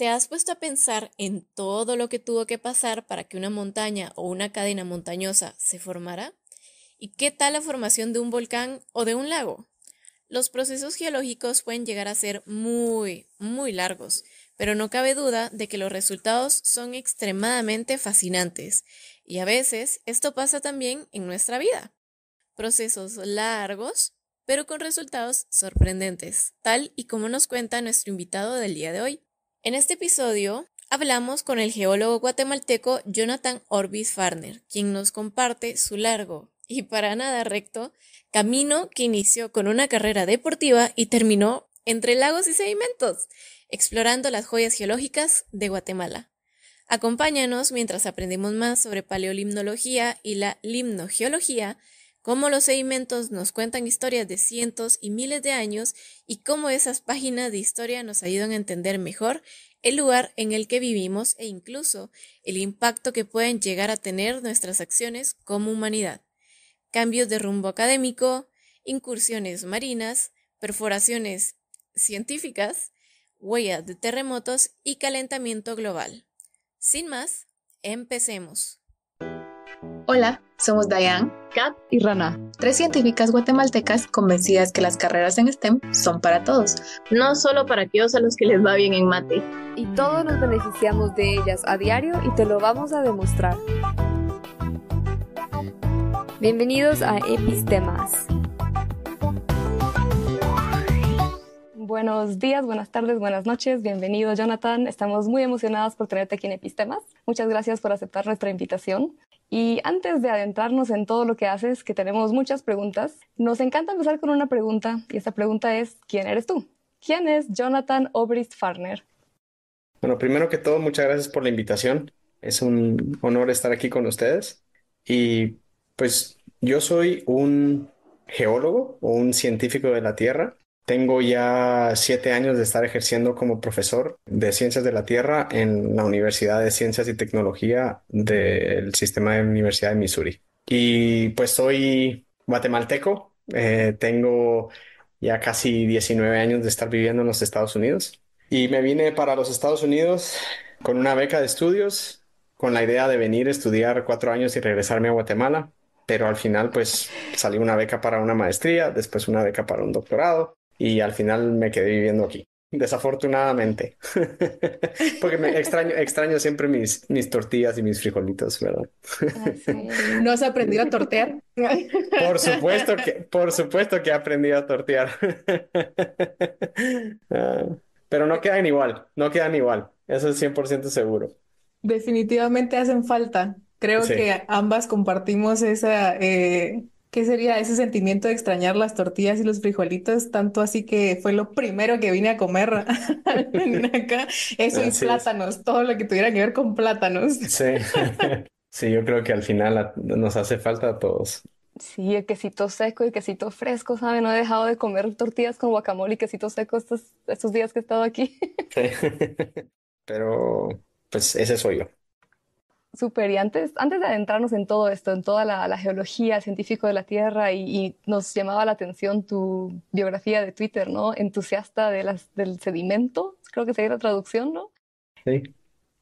¿Te has puesto a pensar en todo lo que tuvo que pasar para que una montaña o una cadena montañosa se formara? ¿Y qué tal la formación de un volcán o de un lago? Los procesos geológicos pueden llegar a ser muy largos, pero no cabe duda de que los resultados son extremadamente fascinantes. Y a veces esto pasa también en nuestra vida. Procesos largos, pero con resultados sorprendentes, tal y como nos cuenta nuestro invitado del día de hoy. En este episodio hablamos con el geólogo guatemalteco Jonathan Orbis Farner, quien nos comparte su largo y para nada recto camino que inició con una carrera deportiva y terminó entre lagos y sedimentos, explorando las joyas geológicas de Guatemala. Acompáñanos mientras aprendemos más sobre paleolimnología y la limnogeología, cómo los sedimentos nos cuentan historias de cientos y miles de años y cómo esas páginas de historia nos ayudan a entender mejor el lugar en el que vivimos e incluso el impacto que pueden llegar a tener nuestras acciones como humanidad. Cambios de rumbo académico, incursiones marinas, perforaciones científicas, huellas de terremotos y calentamiento global. Sin más, empecemos. Hola, somos Dayan, Kat y Rana, tres científicas guatemaltecas convencidas que las carreras en STEM son para todos. no solo para aquellos a los que les va bien en mate. Y todos nos beneficiamos de ellas a diario y te lo vamos a demostrar. Bienvenidos a Epistemas. Buenos días, buenas tardes, buenas noches. Bienvenido, Jonathan. Estamos muy emocionadas por tenerte aquí en Epistemas. Muchas gracias por aceptar nuestra invitación. Y antes de adentrarnos en todo lo que haces, que tenemos muchas preguntas, nos encanta empezar con una pregunta. Y esta pregunta es, ¿quién eres tú? ¿Quién es Jonathan Obrist Farner? Bueno, primero que todo, muchas gracias por la invitación. Es un honor estar aquí con ustedes. Y pues yo soy un geólogo o un científico de la Tierra. Tengo ya 7 años de estar ejerciendo como profesor de Ciencias de la Tierra en la Universidad de Ciencias y Tecnología del Sistema de Universidad de Missouri. Y pues soy guatemalteco. Tengo ya casi 19 años de estar viviendo en los Estados Unidos. Y me vine para los Estados Unidos con una beca de estudios, con la idea de venir a estudiar 4 años y regresarme a Guatemala. Pero al final, pues, salió una beca para una maestría, después una beca para un doctorado, y al final me quedé viviendo aquí. Desafortunadamente. Porque extraño siempre mis tortillas y mis frijolitos, ¿verdad? ¿No has aprendido a tortear? Por supuesto que he aprendido a tortear. Ah, pero no quedan igual, eso es 100% seguro. Definitivamente hacen falta. Creo Sí, que ambas compartimos ¿qué sería ese sentimiento de extrañar las tortillas y los frijolitos? Tanto así que fue lo primero que vine a comer acá. Eso y así es. plátanos, todo lo que tuviera que ver con plátanos. Sí, sí, yo creo que al final nos hace falta a todos. Sí, el quesito seco y quesito fresco, ¿sabe? No he dejado de comer tortillas con guacamole y quesito seco estos días que he estado aquí. Sí. Pero, pues ese soy yo. Súper, y antes de adentrarnos en todo esto, en toda la geología, el científico de la Tierra, y nos llamaba la atención tu biografía de Twitter, ¿no? Entusiasta del sedimento, creo que sería la traducción, ¿no? Sí.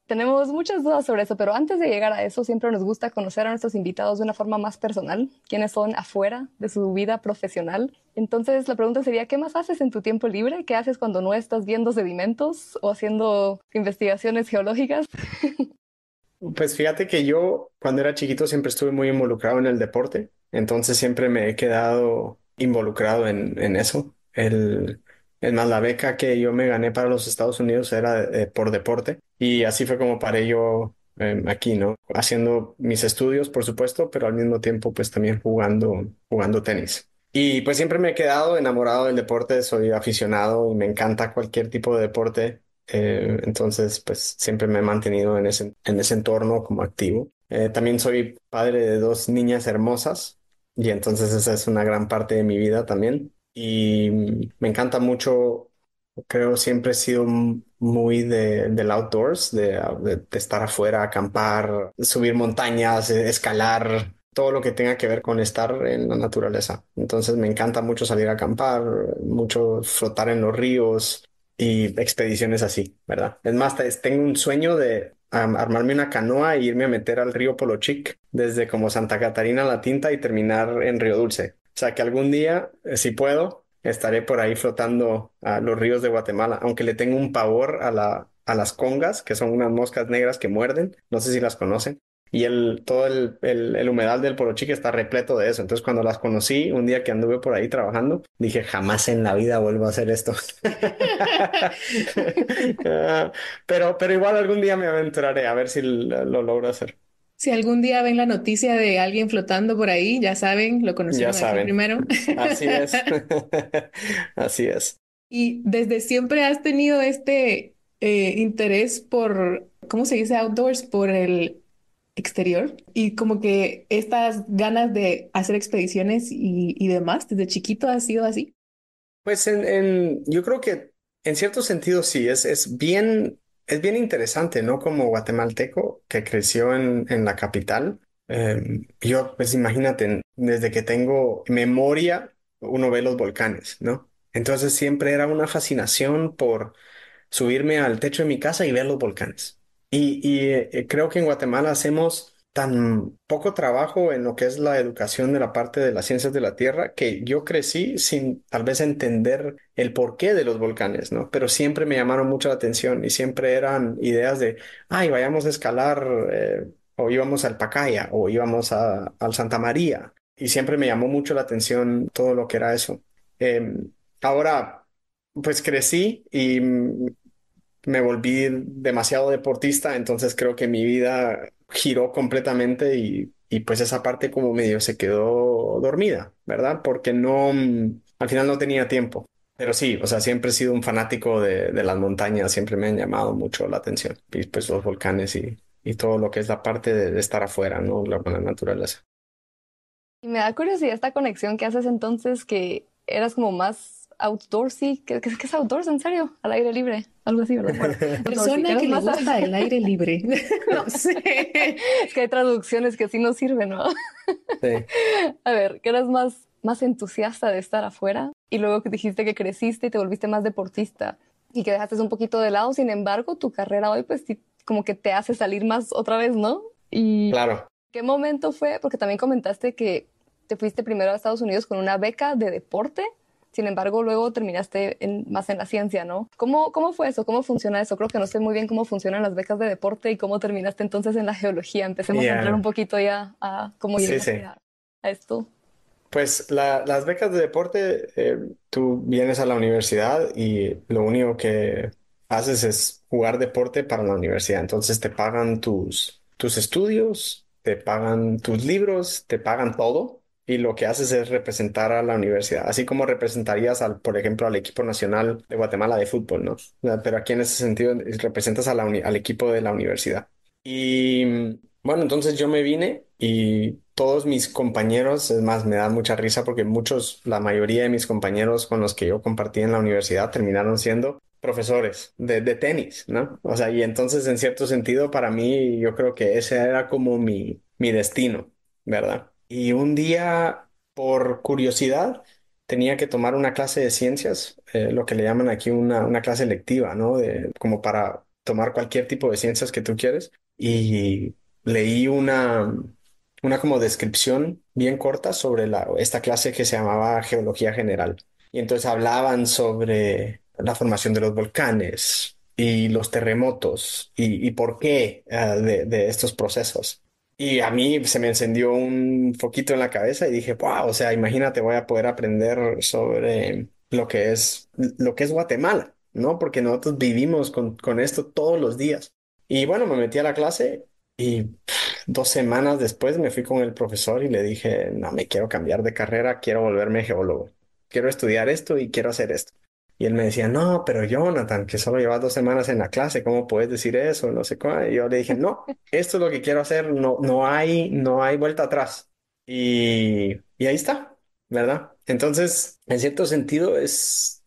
Tenemos muchas dudas sobre eso, pero antes de llegar a eso, siempre nos gusta conocer a nuestros invitados de una forma más personal, quiénes son afuera de su vida profesional. Entonces, la pregunta sería, ¿qué más haces en tu tiempo libre? ¿Qué haces cuando no estás viendo sedimentos o haciendo investigaciones geológicas? Pues fíjate que yo cuando era chiquito siempre estuve muy involucrado en el deporte, entonces siempre me he quedado involucrado en eso. Es más, la beca que yo me gané para los Estados Unidos era por deporte y así fue como paré yo aquí, ¿no? Haciendo mis estudios, por supuesto, pero al mismo tiempo pues también jugando tenis. Y pues siempre me he quedado enamorado del deporte, soy aficionado y me encanta cualquier tipo de deporte. Entonces, pues siempre me he mantenido en ese entorno como activo. También soy padre de dos niñas hermosas y entonces esa es una gran parte de mi vida también. Y me encanta mucho, creo siempre he sido muy del outdoors, de estar afuera, acampar, subir montañas, escalar, todo lo que tenga que ver con estar en la naturaleza. Entonces me encanta mucho salir a acampar, mucho flotar en los ríos y expediciones así, ¿verdad? Es más, tengo un sueño de armarme una canoa e irme a meter al río Polochic desde como Santa Catarina La Tinta y terminar en Río Dulce. O sea que algún día, si puedo, estaré por ahí flotando a los ríos de Guatemala, aunque le tengo un pavor a las congas, que son unas moscas negras que muerden. No sé si las conocen. Y todo el humedal del Polochic está repleto de eso. Entonces, cuando las conocí, un día que anduve por ahí trabajando, dije, jamás en la vida vuelvo a hacer esto. Ah, pero igual algún día me aventuraré a ver si lo logro hacer. Si algún día ven la noticia de alguien flotando por ahí, ya saben, lo Ya conocieron aquí saben. primero. Así es. Así es. Y desde siempre has tenido este interés por, ¿cómo se dice? Outdoors, por el exterior. Y como que estas ganas de hacer expediciones y demás, desde chiquito ha sido así. Pues yo creo que en cierto sentido sí, es bien interesante, ¿no? Como guatemalteco que creció en la capital. Yo, pues imagínate, desde que tengo memoria, uno ve los volcanes, ¿no? Entonces siempre era una fascinación por subirme al techo de mi casa y ver los volcanes. Creo que en Guatemala hacemos tan poco trabajo en lo que es la educación de la parte de las ciencias de la Tierra que yo crecí sin tal vez entender el porqué de los volcanes, ¿no? Pero siempre me llamaron mucho la atención y siempre eran ideas de, ay, vayamos a escalar, o íbamos al Pacaya, o íbamos al Santa María. Y siempre me llamó mucho la atención todo lo que era eso. Ahora, pues crecí y me volví demasiado deportista, entonces creo que mi vida giró completamente y pues esa parte como medio se quedó dormida, ¿verdad? Porque no, al final no tenía tiempo. Pero sí, o sea, siempre he sido un fanático de las montañas, siempre me han llamado mucho la atención. Y pues los volcanes y todo lo que es la parte de estar afuera, ¿no? Con la naturaleza. Y me da curiosidad esta conexión que haces entonces, que eras como más outdoorsy. ¿Qué es outdoors en serio? Al aire libre, algo así, ¿verdad? Bueno, outdoorsy, que Persona eras que le más... gusta el aire libre. No sé. Es que hay traducciones que sí no sirven, ¿no? Sí. A ver, que eras más entusiasta de estar afuera y luego que dijiste que creciste y te volviste más deportista y que dejaste un poquito de lado. Sin embargo, tu carrera hoy pues sí, como que te hace salir más otra vez, ¿no? ¿Y Claro. qué momento fue? Porque también comentaste que te fuiste primero a Estados Unidos con una beca de deporte. Sin embargo, luego terminaste más en la ciencia, ¿no? ¿Cómo fue eso? ¿Cómo funciona eso? Creo que no sé muy bien cómo funcionan las becas de deporte y cómo terminaste entonces en la geología. Empecemos a entrar un Yeah. poquito ya a cómo Sí, llegaste sí. a esto. Pues las becas de deporte, tú vienes a la universidad y lo único que haces es jugar deporte para la universidad. Entonces te pagan tus estudios, te pagan tus libros, te pagan todo y lo que haces es representar a la universidad, así como representarías por ejemplo, al equipo nacional de Guatemala de fútbol, ¿no? O sea, pero aquí en ese sentido representas a al equipo de la universidad. Bueno, entonces yo me vine y todos mis compañeros, es más, me da mucha risa porque la mayoría de mis compañeros con los que yo compartí en la universidad terminaron siendo profesores de tenis, ¿no? O sea, y entonces en cierto sentido para mí yo creo que ese era como mi destino, ¿verdad? Y un día, por curiosidad, tenía que tomar una clase de ciencias, lo que le llaman aquí una clase lectiva, ¿no? Como para tomar cualquier tipo de ciencias que tú quieres y leí una como descripción bien corta sobre esta clase que se llamaba Geología General. Y entonces hablaban sobre la formación de los volcanes y los terremotos y por qué de estos procesos. Y a mí se me encendió un foquito en la cabeza y dije, wow, o sea, imagínate, voy a poder aprender sobre lo que es Guatemala, ¿no? Porque nosotros vivimos con esto todos los días. Y bueno, me metí a la clase y 2 semanas después me fui con el profesor y le dije, no, me quiero cambiar de carrera, quiero volverme geólogo, quiero estudiar esto y quiero hacer esto. Y él me decía, no, pero Jonathan, que solo llevas 2 semanas en la clase, ¿cómo puedes decir eso? No sé cómo. Y yo le dije, no, esto es lo que quiero hacer, no, no hay vuelta atrás. Y ahí está, ¿verdad? Entonces, en cierto sentido, es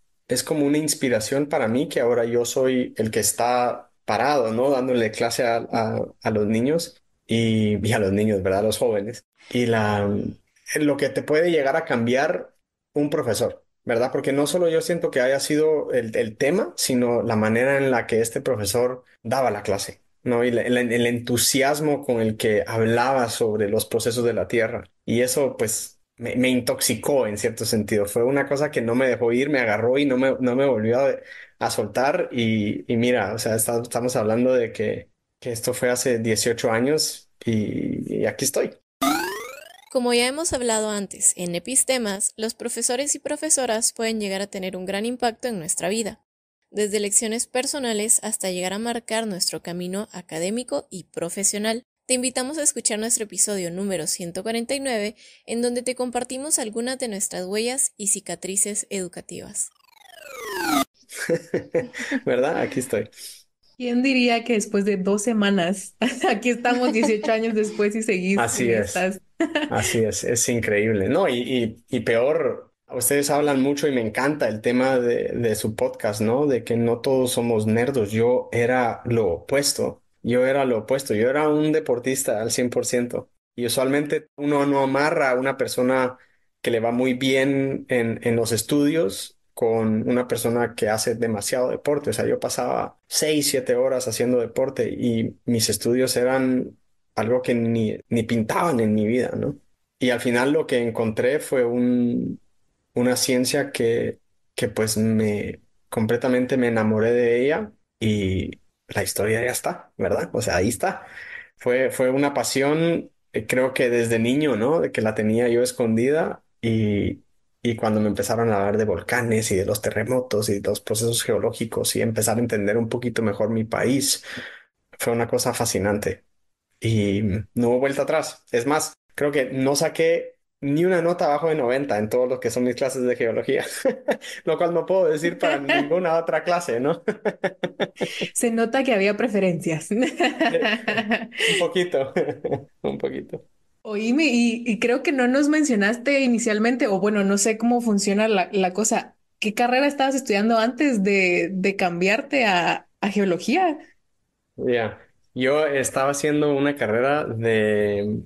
como una inspiración para mí que ahora yo soy el que está parado, ¿no? Dándole clase a los niños y a los niños, ¿verdad? A los jóvenes. Lo que te puede llegar a cambiar un profesor. ¿verdad? Porque no solo yo siento que haya sido el tema, sino la manera en la que este profesor daba la clase, ¿no? Y el entusiasmo con el que hablaba sobre los procesos de la Tierra. Y eso, pues, me intoxicó en cierto sentido. Fue una cosa que no me dejó ir, me agarró y no me volvió a soltar. Y mira, o sea, estamos hablando de que esto fue hace 18 años y aquí estoy. Como ya hemos hablado antes, en Epistemas, los profesores y profesoras pueden llegar a tener un gran impacto en nuestra vida, desde lecciones personales hasta llegar a marcar nuestro camino académico y profesional. Te invitamos a escuchar nuestro episodio número 149, en donde te compartimos algunas de nuestras huellas y cicatrices educativas. ¿Verdad? Aquí estoy. ¿Quién diría que después de 2 semanas, aquí estamos 18 años después y seguís Así y es. estás... Así es increíble, ¿no? Y peor, ustedes hablan mucho y me encanta el tema de su podcast, ¿no? De que no todos somos nerdos. Yo era lo opuesto. Yo era lo opuesto. Yo era un deportista al 100%. Y usualmente uno no amarra a una persona que le va muy bien en los estudios con una persona que hace demasiado deporte. O sea, yo pasaba 6, 7 horas haciendo deporte y mis estudios eran algo que ni pintaban en mi vida, ¿no? Y al final lo que encontré fue una ciencia que pues completamente me enamoré de ella y la historia ya está, ¿verdad? O sea, ahí está. Fue una pasión, creo que desde niño, ¿no? De que la tenía yo escondida y cuando me empezaron a hablar de volcanes y de los terremotos y de los procesos geológicos y empezar a entender un poquito mejor mi país, fue una cosa fascinante y no hubo vuelta atrás. Es más, creo que no saqué ni una nota abajo de 90 en todo lo que son mis clases de geología, lo cual no puedo decir para ninguna otra clase, ¿no? Se nota que había preferencias. Un poquito, un poquito. Oíme, y creo que no nos mencionaste inicialmente, o bueno, no sé cómo funciona la cosa. ¿Qué carrera estabas estudiando antes de cambiarte a geología? Ya, yo estaba haciendo una carrera de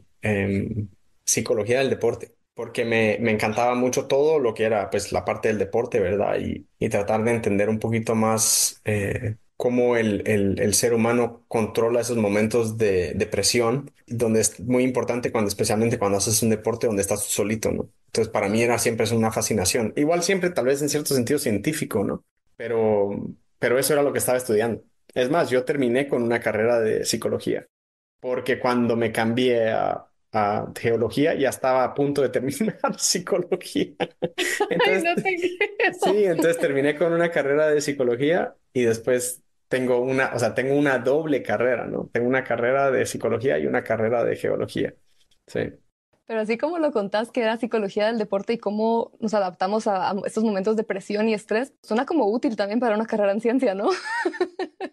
psicología del deporte, porque me encantaba mucho todo lo que era pues la parte del deporte, ¿verdad? Y tratar de entender un poquito más cómo el ser humano controla esos momentos de presión, donde es muy importante especialmente cuando haces un deporte donde estás tú solito, ¿no? Entonces para mí era siempre es una fascinación. Igual siempre tal vez en cierto sentido científico, ¿no? Pero, pero eso era lo que estaba estudiando. Es más, yo terminé con una carrera de psicología, porque cuando me cambié a geología ya estaba a punto de terminar psicología. Ay, Entonces, no te sí, creo. entonces terminé con una carrera de psicología y después o sea, tengo una doble carrera, ¿no? Tengo una carrera de psicología y una carrera de geología. Sí. Pero así como lo contás que era psicología del deporte y cómo nos adaptamos a estos momentos de presión y estrés, suena como útil también para una carrera en ciencia, ¿no?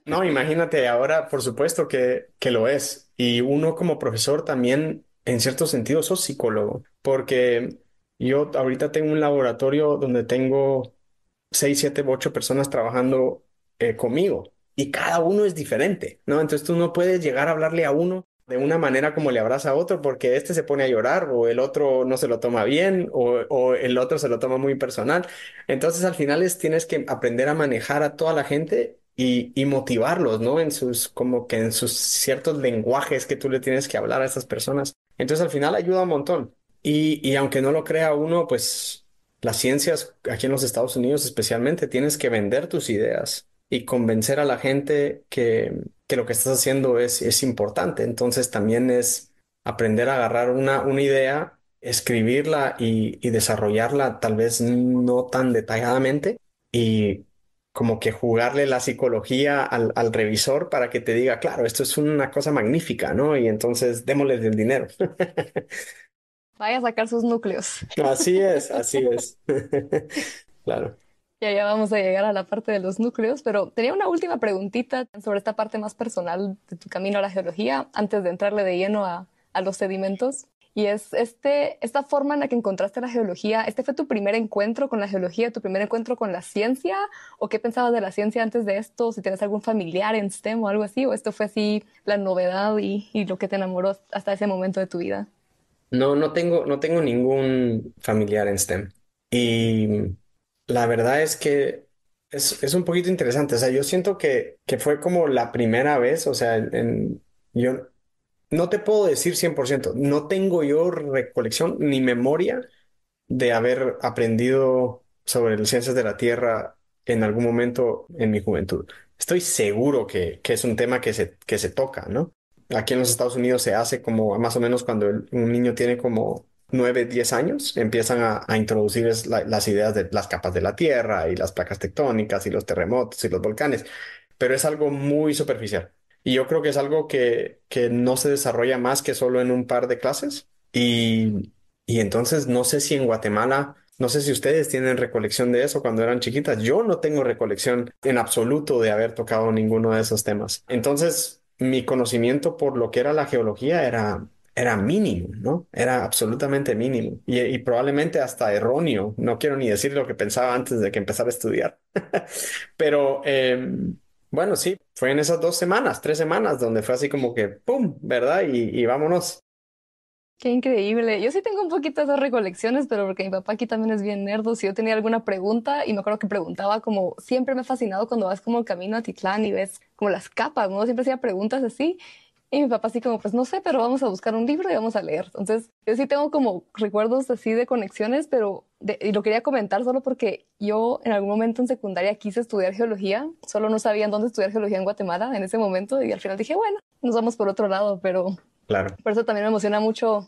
No, imagínate, ahora por supuesto que lo es. Y uno como profesor también, en cierto sentido, sos psicólogo, porque yo ahorita tengo un laboratorio donde tengo 6, 7, 8 personas trabajando conmigo y cada uno es diferente, ¿no? Entonces tú no puedes llegar a hablarle a uno de una manera como le hablas a otro porque este se pone a llorar o el otro no se lo toma bien o el otro se lo toma muy personal. Entonces al final tienes que aprender a manejar a toda la gente y motivarlos, ¿no? Como que en sus ciertos lenguajes que tú le tienes que hablar a esas personas. Entonces al final ayuda un montón. Y aunque no lo crea uno, pues las ciencias, aquí en los Estados Unidos especialmente, tienes que vender tus ideas y convencer a la gente que lo que estás haciendo es importante. Entonces también es aprender a agarrar una idea, escribirla y desarrollarla tal vez no tan detalladamente y como que jugarle la psicología al revisor para que te diga, claro, esto es una cosa magnífica, ¿no? Y entonces démosle el dinero. Vaya a sacar sus núcleos. Así es, así es. Claro. Y allá vamos a llegar a la parte de los núcleos, pero tenía una última preguntita sobre esta parte más personal de tu camino a la geología, antes de entrarle de lleno a los sedimentos. Y es esta forma en la que encontraste la geología. ¿Este fue tu primer encuentro con la geología, tu primer encuentro con la ciencia? ¿O qué pensabas de la ciencia antes de esto? ¿Si tienes algún familiar en STEM o algo así? ¿O esto fue así la novedad y lo que te enamoró hasta ese momento de tu vida? No tengo ningún familiar en STEM. Y La verdad es que es un poquito interesante. O sea, yo siento que fue como la primera vez, o sea, yo no te puedo decir 100%. No tengo yo recolección ni memoria de haber aprendido sobre las ciencias de la Tierra en algún momento en mi juventud. Estoy seguro que es un tema que se toca, ¿no? Aquí en los Estados Unidos se hace como más o menos cuando un niño tiene como 9, 10 años, empiezan a introducir las ideas de las capas de la Tierra y las placas tectónicas y los terremotos y los volcanes, pero es algo muy superficial. Y yo creo que es algo que no se desarrolla más que solo en un par de clases. Y entonces no sé si en Guatemala, no sé si ustedes tienen recolección de eso cuando eran chiquitas. Yo no tengo recolección en absoluto de haber tocado ninguno de esos temas. Entonces, mi conocimiento por lo que era la geología era mínimo, ¿no? Era absolutamente mínimo y probablemente hasta erróneo. No quiero ni decir lo que pensaba antes de que empezara a estudiar. Pero bueno, sí, fue en esas 2 semanas, 3 semanas, donde fue así como que, ¡pum!, ¿verdad? Y vámonos. Qué increíble. Yo sí tengo un poquito de esas recolecciones, pero porque mi papá aquí también es bien nerdo. Si yo tenía alguna pregunta y me acuerdo que preguntaba como, siempre me ha fascinado cuando vas como camino a Titlán y ves como las capas, ¿no? Siempre hacía preguntas así. Y mi papá así como, pues no sé, pero vamos a buscar un libro y vamos a leer. Entonces, yo sí tengo como recuerdos así de conexiones, pero y lo quería comentar solo porque yo en algún momento en secundaria quise estudiar geología, solo no sabía en dónde estudiar geología en Guatemala en ese momento y al final dije, bueno, nos vamos por otro lado, pero Claro. por eso también me emociona mucho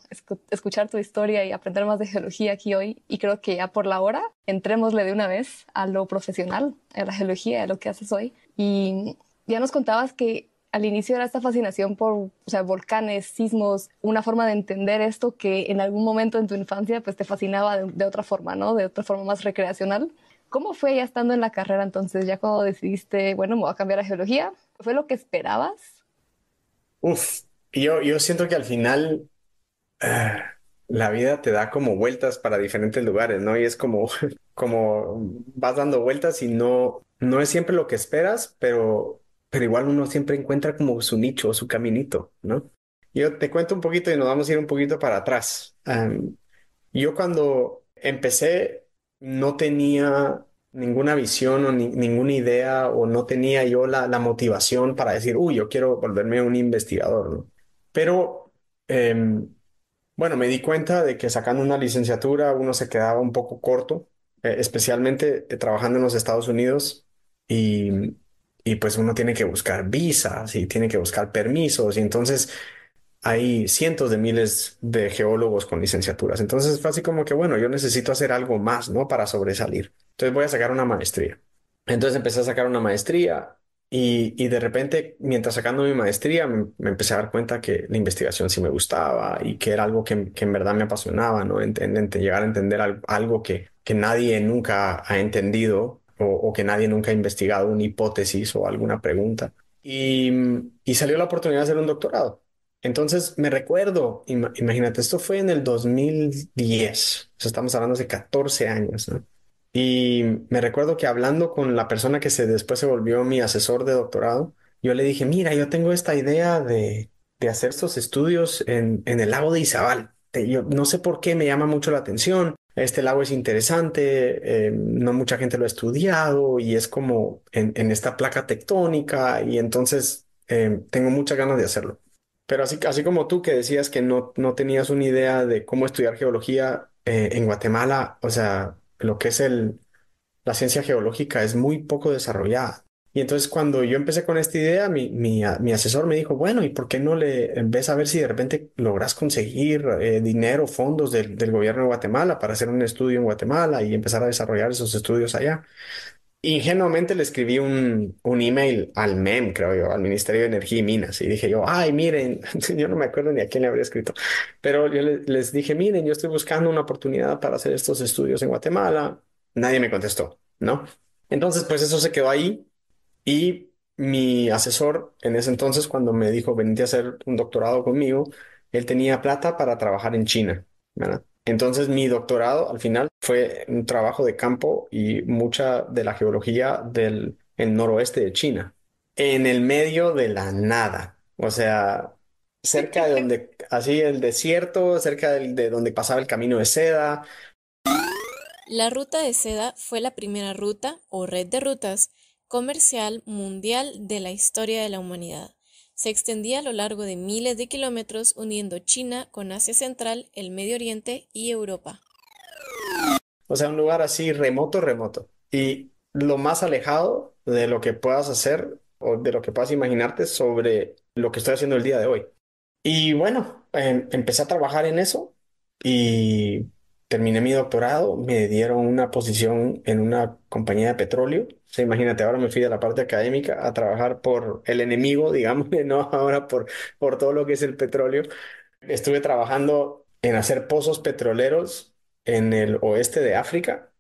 escuchar tu historia y aprender más de geología aquí hoy. Y creo que ya por la hora entrémosle de una vez a lo profesional, a la geología, a lo que haces hoy. Y ya nos contabas que al inicio era esta fascinación por, o sea, volcanes, sismos, una forma de entender esto que en algún momento en tu infancia pues te fascinaba de otra forma, ¿no? De otra forma más recreacional. ¿Cómo fue ya estando en la carrera entonces, ya cuando decidiste, bueno, me voy a cambiar a geología? ¿Fue lo que esperabas? Uf, yo siento que al final la vida te da como vueltas para diferentes lugares, ¿no? Y es como, como vas dando vueltas y no es siempre lo que esperas, pero igual uno siempre encuentra como su nicho, su caminito, ¿no? Yo te cuento un poquito y nos vamos a ir un poquito para atrás. Yo cuando empecé no tenía ninguna visión o ninguna idea o no tenía yo la motivación para decir, uy, yo quiero volverme un investigador, ¿no? Pero em, bueno, me di cuenta de que sacando una licenciatura uno se quedaba un poco corto, especialmente trabajando en los Estados Unidos y, y pues uno tiene que buscar visas y tiene que buscar permisos y entonces hay cientos de miles de geólogos con licenciaturas. Entonces fue así como que, bueno, yo necesito hacer algo más, ¿no? Para sobresalir. Entonces voy a sacar una maestría. Entonces empecé a sacar una maestría y de repente, mientras sacando mi maestría, me empecé a dar cuenta que la investigación sí me gustaba y que era algo que en verdad me apasionaba, ¿no? Llegar a entender algo que nadie nunca ha entendido o que nadie nunca ha investigado, una hipótesis o alguna pregunta. Y salió la oportunidad de hacer un doctorado. Entonces me recuerdo, imagínate, esto fue en el 2010, o sea, estamos hablando hace 14 años, ¿no? Y me recuerdo que hablando con la persona que después se volvió mi asesor de doctorado, yo le dije, mira, yo tengo esta idea de hacer estos estudios en el lago de Izabal. Yo no sé por qué me llama mucho la atención. Este lago es interesante, no mucha gente lo ha estudiado y es como en esta placa tectónica y entonces tengo muchas ganas de hacerlo. Pero así como tú que decías que no tenías una idea de cómo estudiar geología en Guatemala, o sea, lo que es la ciencia geológica es muy poco desarrollada. Y entonces cuando yo empecé con esta idea, mi asesor me dijo, bueno, ¿y por qué no ves a ver si de repente logras conseguir dinero, fondos del gobierno de Guatemala para hacer un estudio en Guatemala y empezar a desarrollar esos estudios allá? Ingenuamente le escribí un email al MEM, creo yo, al Ministerio de Energía y Minas, y dije yo, ay, miren, yo no me acuerdo ni a quién le habría escrito, pero yo les dije, miren, yo estoy buscando una oportunidad para hacer estos estudios en Guatemala. Nadie me contestó, ¿no? Entonces, pues eso se quedó ahí y mi asesor en ese entonces, cuando me dijo, venite a hacer un doctorado conmigo, él tenía plata para trabajar en China, ¿verdad? Entonces mi doctorado al final fue un trabajo de campo y mucha de la geología del el noroeste de China, en el medio de la nada, o sea, cerca de donde, así el desierto, cerca de donde pasaba el camino de seda. La ruta de seda fue la primera ruta o red de rutas comercial mundial de la historia de la humanidad. Se extendía a lo largo de miles de kilómetros uniendo China con Asia Central, el Medio Oriente y Europa. O sea, un lugar así remoto, remoto. Y lo más alejado de lo que puedas hacer o de lo que puedas imaginarte sobre lo que estoy haciendo el día de hoy. Y bueno, empecé a trabajar en eso y terminé mi doctorado. Me dieron una posición en una compañía de petróleo. O sea, imagínate, ahora me fui de la parte académica a trabajar por el enemigo, digamos, no ahora por todo lo que es el petróleo. Estuve trabajando en hacer pozos petroleros en el oeste de África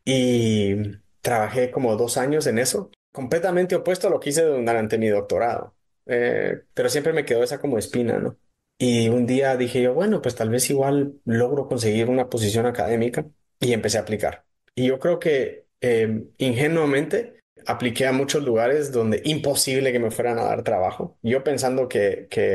y trabajé como 2 años en eso, completamente opuesto a lo que hice durante mi doctorado. Pero siempre me quedó esa como espina, ¿no? Y un día dije yo, bueno, pues tal vez igual logro conseguir una posición académica y empecé a aplicar. Y yo creo que ingenuamente apliqué a muchos lugares donde imposible que me fueran a dar trabajo. Yo pensando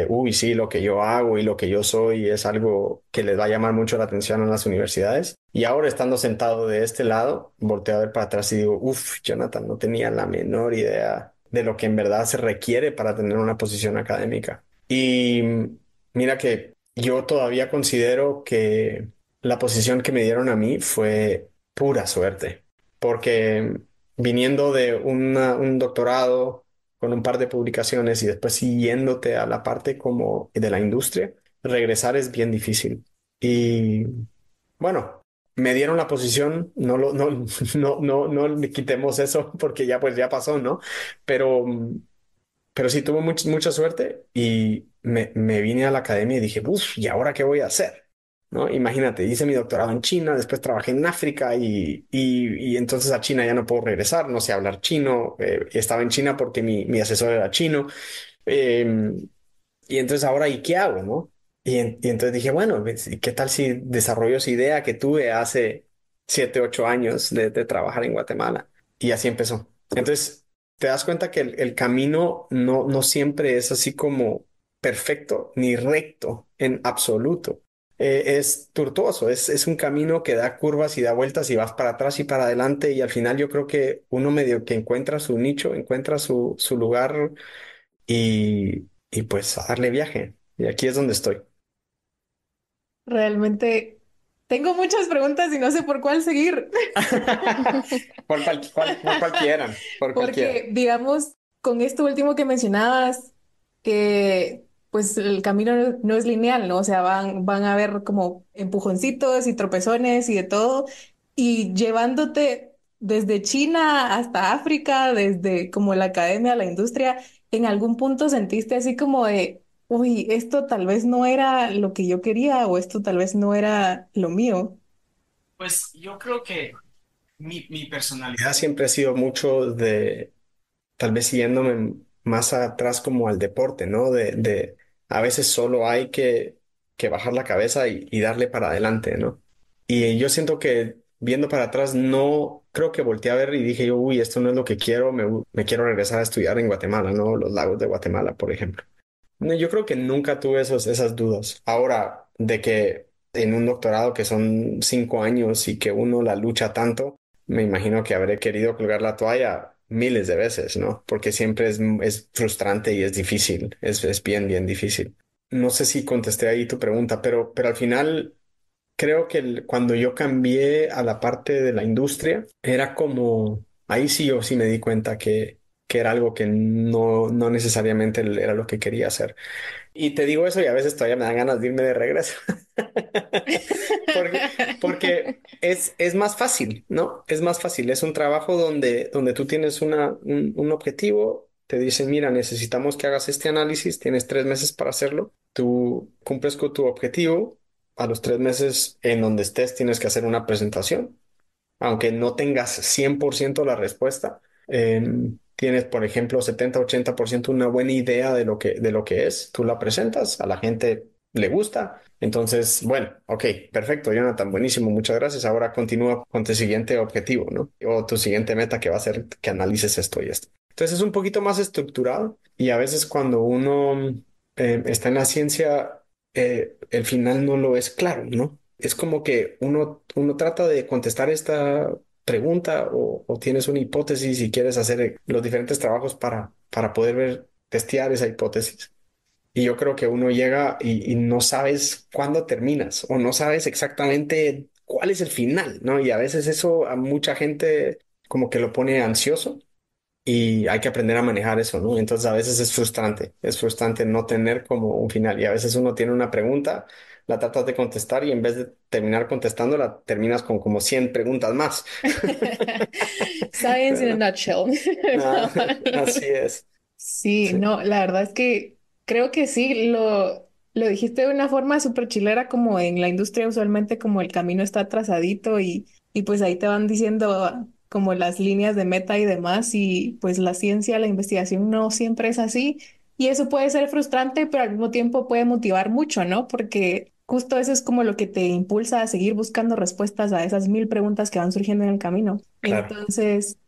uy, sí, lo que yo hago y lo que yo soy es algo que les va a llamar mucho la atención a las universidades. Y ahora estando sentado de este lado, volteo a ver para atrás y digo, uff, Jonathan, no tenía la menor idea de lo que en verdad se requiere para tener una posición académica. Y mira que yo todavía considero que la posición que me dieron a mí fue pura suerte, porque viniendo de un doctorado con un par de publicaciones y después siguiéndote a la parte como de la industria, regresar es bien difícil. Y bueno, me dieron la posición, no le quitemos eso porque ya pues ya pasó, ¿no? Pero pero sí tuve mucha suerte y me vine a la academia y dije, uff, ¿y ahora qué voy a hacer? ¿No? Imagínate, hice mi doctorado en China, después trabajé en África y entonces a China ya no puedo regresar, no sé hablar chino, estaba en China porque mi asesor era chino, eh, y entonces ahora, ¿y qué hago, no? Y entonces dije, bueno, pues, ¿y qué tal si desarrollo esa idea que tuve hace 7, 8 años de trabajar en Guatemala? Y así empezó. Entonces, te das cuenta que el camino no siempre es así como perfecto ni recto en absoluto. Es tortuoso, es un camino que da curvas y da vueltas y vas para atrás y para adelante y al final yo creo que uno medio que encuentra su nicho, encuentra su lugar y pues a darle viaje. Y aquí es donde estoy. Realmente tengo muchas preguntas y no sé por cuál seguir. Por cualquiera, por cualquiera. Porque, digamos, con esto último que mencionabas, que pues el camino no es lineal, ¿no? O sea, van a haber como empujoncitos y tropezones y de todo, y llevándote desde China hasta África, desde como la academia a la industria, ¿en algún punto sentiste así como de, uy, esto tal vez no era lo que yo quería o esto tal vez no era lo mío? Pues yo creo que mi personalidad siempre ha sido mucho de, tal vez siguiéndome más atrás como al deporte, ¿no? A veces solo hay que bajar la cabeza y darle para adelante, ¿no? Y yo siento que viendo para atrás no, creo que volteé a ver y dije yo, uy, esto no es lo que quiero, me quiero regresar a estudiar en Guatemala, ¿no? Los lagos de Guatemala, por ejemplo. No, yo creo que nunca tuve esas dudas. Ahora, de que en un doctorado que son 5 años y que uno la lucha tanto, me imagino que habré querido colgar la toalla miles de veces, ¿no? Porque siempre es frustrante y es difícil, es bien, bien difícil. No sé si contesté ahí tu pregunta, pero al final creo que cuando yo cambié a la parte de la industria, era como, ahí sí yo sí me di cuenta que era algo que no necesariamente era lo que quería hacer. Y te digo eso y a veces todavía me dan ganas de irme de regreso. Porque, porque es más fácil, ¿no? Es más fácil. Es un trabajo donde tú tienes un objetivo, te dicen, mira, necesitamos que hagas este análisis, tienes 3 meses para hacerlo, tú cumples con tu objetivo, a los 3 meses en donde estés tienes que hacer una presentación aunque no tengas 100% la respuesta, tienes, por ejemplo, 70-80% una buena idea de lo que es, tú la presentas, a la gente le gusta. Entonces, bueno, ok, perfecto, Jonathan, buenísimo, muchas gracias. Ahora continúa con tu siguiente objetivo, ¿no? O tu siguiente meta que va a ser que analices esto y esto. Entonces es un poquito más estructurado y a veces cuando uno está en la ciencia, el final no lo es claro, ¿no? es como que uno trata de contestar esta pregunta o tienes una hipótesis y quieres hacer los diferentes trabajos para poder testear esa hipótesis. Y yo creo que uno llega y no sabes cuándo terminas o no sabes exactamente cuál es el final, ¿no? Y a veces eso a mucha gente como que lo pone ansioso y hay que aprender a manejar eso, ¿no? Entonces a veces es frustrante no tener como un final y a veces uno tiene una pregunta, la tratas de contestar y en vez de terminar contestándola, terminas con como 100 preguntas más, Science in a ¿verdad? nutshell. Ah, No. así es. Sí, Sí, no, la verdad es que creo que sí, lo dijiste de una forma súper chilera, como en la industria usualmente como el camino está trazadito y pues ahí te van diciendo como las líneas de meta y demás y pues la ciencia, la investigación no siempre es así y eso puede ser frustrante, pero al mismo tiempo puede motivar mucho, ¿no? Porque justo eso es como lo que te impulsa a seguir buscando respuestas a esas mil preguntas que van surgiendo en el camino. claro. Entonces,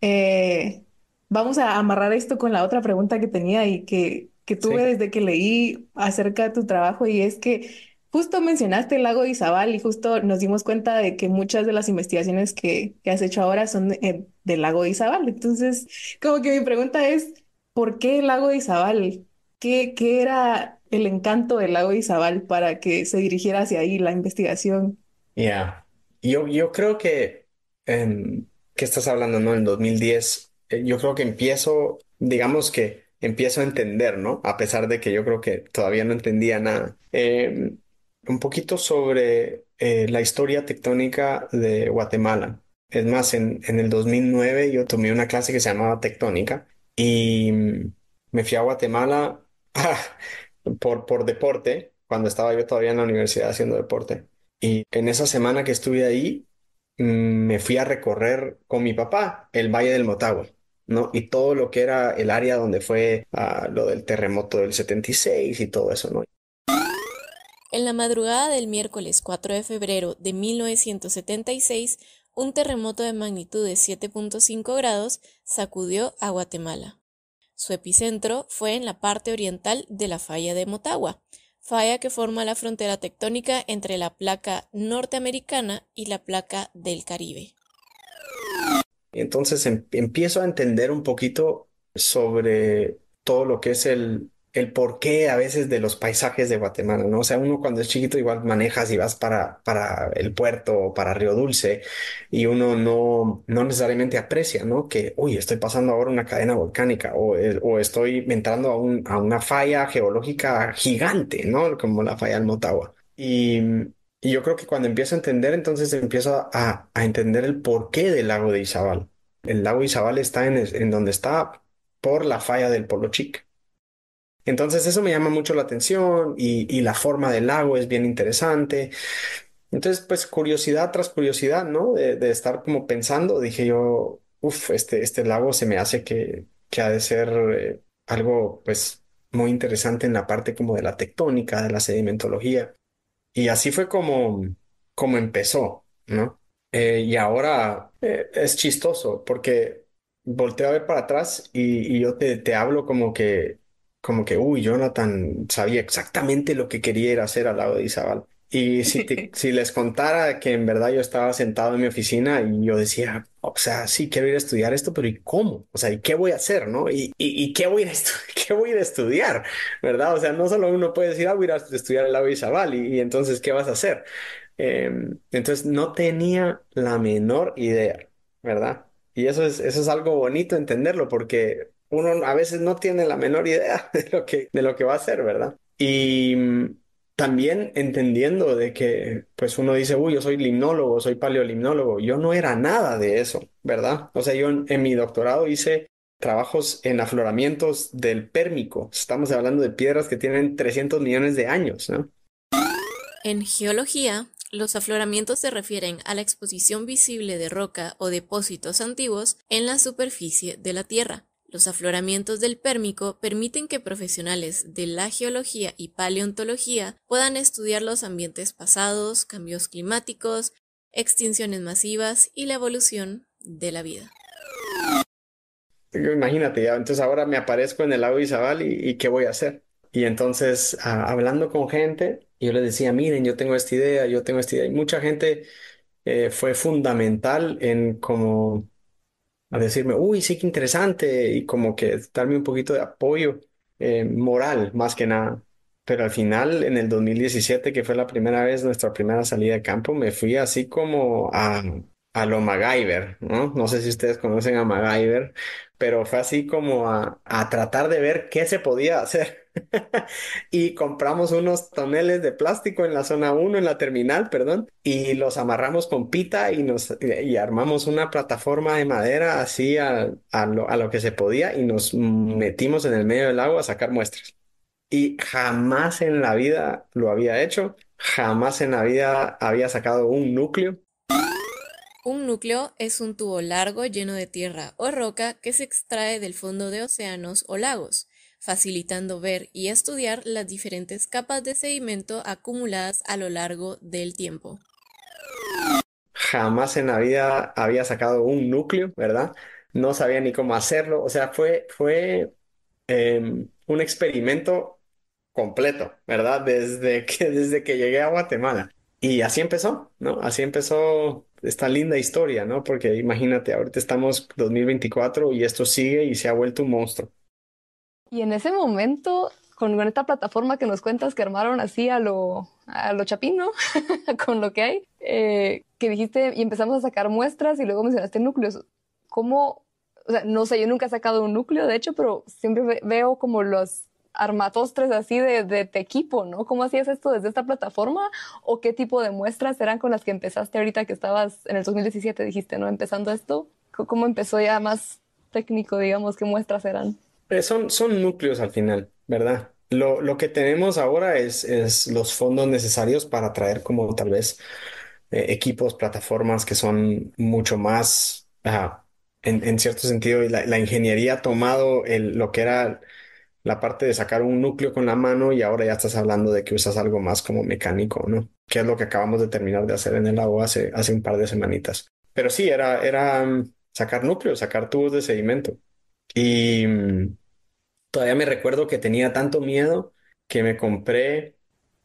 vamos a amarrar esto con la otra pregunta que tenía y que tuve Sí. desde que leí acerca de tu trabajo y es que justo mencionaste el lago de Izabal y justo nos dimos cuenta de que muchas de las investigaciones que has hecho ahora son del lago de Izabal. Entonces, como que mi pregunta es, ¿por qué el lago de Izabal? ¿Qué era el encanto del lago de Izabal para que se dirigiera hacia ahí la investigación? Ya. Yo creo que estás hablando, ¿no? En 2010, yo creo que digamos que empiezo a entender, ¿no? A pesar de que yo creo que todavía no entendía nada. Un poquito sobre la historia tectónica de Guatemala. Es más, en el 2009 yo tomé una clase que se llamaba Tectónica y me fui a Guatemala por deporte, cuando estaba yo todavía en la universidad haciendo deporte. Y en esa semana que estuve ahí, me fui a recorrer con mi papá el Valle del Motagua, ¿no? Y todo lo que era el área donde fue lo del terremoto del 76 y todo eso, ¿no? En la madrugada del miércoles 4 de febrero de 1976, un terremoto de magnitud de 7.5 grados sacudió a Guatemala. Su epicentro fue en la parte oriental de la falla de Motagua, falla que forma la frontera tectónica entre la placa norteamericana y la placa del Caribe. Y entonces empiezo a entender un poquito sobre todo lo que es el porqué a veces de los paisajes de Guatemala, ¿no? O sea, uno cuando es chiquito igual manejas y vas para el puerto o para Río Dulce y uno no necesariamente aprecia, ¿no? Que, uy, estoy pasando ahora una cadena volcánica o estoy entrando a una falla geológica gigante, ¿no? Como la falla del Motagua. Y yo creo que cuando empiezo a entender, entonces empiezo a entender el porqué del lago de Izabal. El lago Izabal está en donde está por la falla del Polo Chic. Entonces eso me llama mucho la atención y la forma del lago es bien interesante. Entonces, pues curiosidad tras curiosidad, ¿no? De estar como pensando, dije yo, uff, este lago se me hace que ha de ser algo pues muy interesante en la parte como de la tectónica, de la sedimentología. Y así fue como empezó, ¿no? Y ahora es chistoso porque volteo a ver para atrás y yo te hablo uy, Jonathan sabía exactamente lo que quería ir a hacer al lado de Izabal. Y si les contara que en verdad yo estaba sentado en mi oficina y yo decía, o sea, sí, quiero ir a estudiar esto, pero ¿y cómo? O sea, ¿y qué voy a hacer, no? ¿Y qué voy a qué voy a ir a estudiar? ¿Verdad? O sea, no solo uno puede decir, voy a ir a estudiar el lago de Izabal y entonces, ¿qué vas a hacer? Entonces, no tenía la menor idea, ¿verdad? Y eso es algo bonito entenderlo porque uno a veces no tiene la menor idea de lo que va a hacer, ¿verdad? Y también entendiendo de que, pues uno dice, uy, yo soy limnólogo, soy paleolimnólogo. Yo no era nada de eso, ¿verdad? O sea, yo en mi doctorado hice trabajos en afloramientos del Pérmico. Estamos hablando de piedras que tienen 300 millones de años, ¿no? En geología, los afloramientos se refieren a la exposición visible de roca o depósitos antiguos en la superficie de la Tierra. Los afloramientos del Pérmico permiten que profesionales de la geología y paleontología puedan estudiar los ambientes pasados, cambios climáticos, extinciones masivas y la evolución de la vida. Imagínate, ya, entonces ahora me aparezco en el lago Izabal y ¿qué voy a hacer? Y entonces hablando con gente Y yo les decía, miren, yo tengo esta idea, yo tengo esta idea. Y mucha gente fue fundamental en como a decirme, uy, sí, qué interesante, y como que darme un poquito de apoyo moral, más que nada. Pero al final, en el 2017, que fue la primera vez, nuestra primera salida de campo, me fui así como a lo MacGyver, ¿no? No sé si ustedes conocen a MacGyver, pero fue así como a tratar de ver qué se podía hacer. Y compramos unos toneles de plástico en la zona uno, en la terminal, perdón, y los amarramos con pita y armamos una plataforma de madera así a lo que se podía y nos metimos en el medio del agua a sacar muestras. Y jamás en la vida lo había hecho, jamás en la vida había sacado un núcleo. Un núcleo es un tubo largo lleno de tierra o roca que se extrae del fondo de océanos o lagos, facilitando ver y estudiar las diferentes capas de sedimento acumuladas a lo largo del tiempo. Jamás en la vida había sacado un núcleo, ¿verdad? No sabía ni cómo hacerlo. O sea, fue un experimento completo, ¿verdad? Desde que llegué a Guatemala. Y así empezó, ¿no? Así empezó esta linda historia, ¿no? Porque imagínate, ahorita estamos 2024 y esto sigue y se ha vuelto un monstruo. Y en ese momento, con esta plataforma que nos cuentas que armaron así a lo chapín, ¿no? Con lo que hay, que dijiste y empezamos a sacar muestras y luego mencionaste núcleos. ¿Cómo? O sea, no sé, yo nunca he sacado un núcleo, de hecho, pero siempre veo como los armatostres así de equipo, ¿no? ¿Cómo hacías esto desde esta plataforma? ¿O qué tipo de muestras eran con las que empezaste ahorita que estabas en el 2017, dijiste, ¿no? Empezando esto. ¿Cómo empezó ya más técnico, digamos, qué muestras eran? Son núcleos al final, ¿verdad? Lo que tenemos ahora es los fondos necesarios para traer como tal vez equipos, plataformas que son mucho más, en cierto sentido, y la ingeniería ha tomado lo que era la parte de sacar un núcleo con la mano y ahora ya estás hablando de que usas algo más como mecánico, ¿no? Que es lo que acabamos de terminar de hacer en el lago hace un par de semanitas. Pero sí, era sacar núcleos, sacar tubos de sedimento. Y todavía me recuerdo que tenía tanto miedo que me compré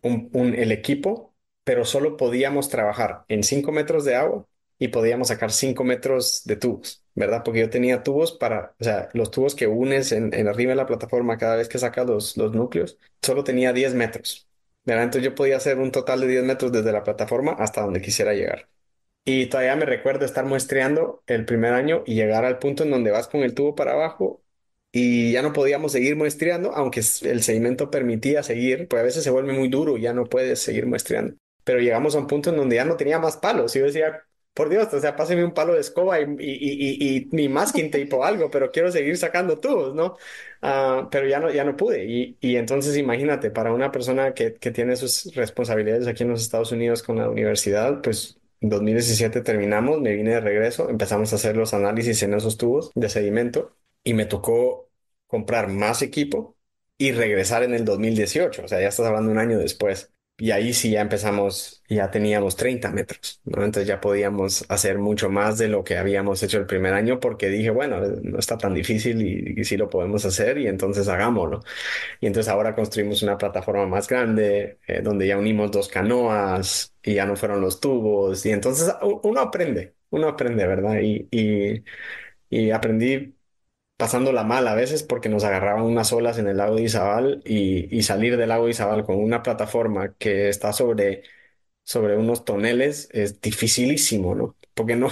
el equipo, pero solo podíamos trabajar en 5 metros de agua y podíamos sacar 5 metros de tubos, ¿verdad? Porque yo tenía tubos o sea, los tubos que unes en arriba de la plataforma cada vez que sacas los núcleos, solo tenía 10 metros, ¿verdad? Entonces yo podía hacer un total de 10 metros desde la plataforma hasta donde quisiera llegar. Y todavía me recuerdo estar muestreando el primer año y llegar al punto en donde vas con el tubo para abajo y ya no podíamos seguir muestreando, aunque el sedimento permitía seguir, pues a veces se vuelve muy duro y ya no puedes seguir muestreando. Pero llegamos a un punto en donde ya no tenía más palos. Y yo decía, por Dios, o sea, páseme un palo de escoba y ni masking tape o algo, pero quiero seguir sacando tubos, ¿no? Pero ya no pude. Y entonces imagínate, para una persona que tiene sus responsabilidades aquí en los Estados Unidos con la universidad, pues en 2017 terminamos, me vine de regreso, empezamos a hacer los análisis en esos tubos de sedimento y me tocó comprar más equipo y regresar en el 2018, o sea, ya estás hablando un año después. Y ahí sí ya empezamos, ya teníamos 30 metros, ¿no? Entonces ya podíamos hacer mucho más de lo que habíamos hecho el primer año porque dije, bueno, no está tan difícil y sí lo podemos hacer y entonces hagámoslo. Y entonces ahora construimos una plataforma más grande donde ya unimos dos canoas y ya no fueron los tubos. Y entonces uno aprende, ¿verdad? Y aprendí pasándola mal a veces porque nos agarraban unas olas en el lago de Izabal y salir del lago de Izabal con una plataforma que está sobre unos toneles es dificilísimo, ¿no? Porque no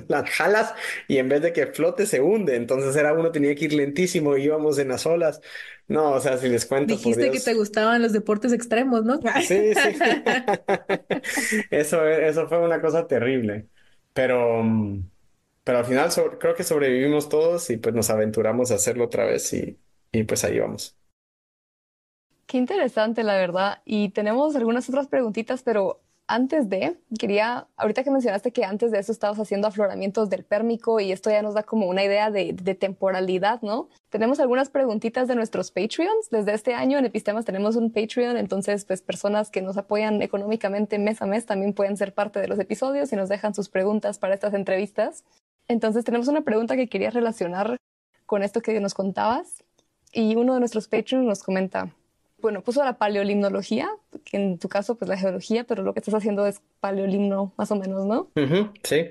las jalas y en vez de que flote se hunde. Entonces era uno tenía que ir lentísimo, íbamos en las olas. No, o sea, si les cuento, por Dijiste que te Dios. gustaban los deportes extremos, ¿no? Sí, sí. Eso fue una cosa terrible. Pero, pero al final creo que sobrevivimos todos y pues nos aventuramos a hacerlo otra vez y pues ahí vamos. Qué interesante, la verdad. Y tenemos algunas otras preguntitas, pero ahorita que mencionaste que antes de eso estabas haciendo afloramientos del Pérmico y esto ya nos da como una idea de temporalidad, ¿no? Tenemos algunas preguntitas de nuestros Patreons. Desde este año en Epistemas tenemos un Patreon, entonces pues personas que nos apoyan económicamente mes a mes también pueden ser parte de los episodios y nos dejan sus preguntas para estas entrevistas. Entonces tenemos una pregunta que quería relacionar con esto que nos contabas y uno de nuestros Patreons nos comenta: Bueno, puso la paleolimnología, que en tu caso pues la geología, pero lo que estás haciendo es paleolimno más o menos, ¿no? Ujú, sí.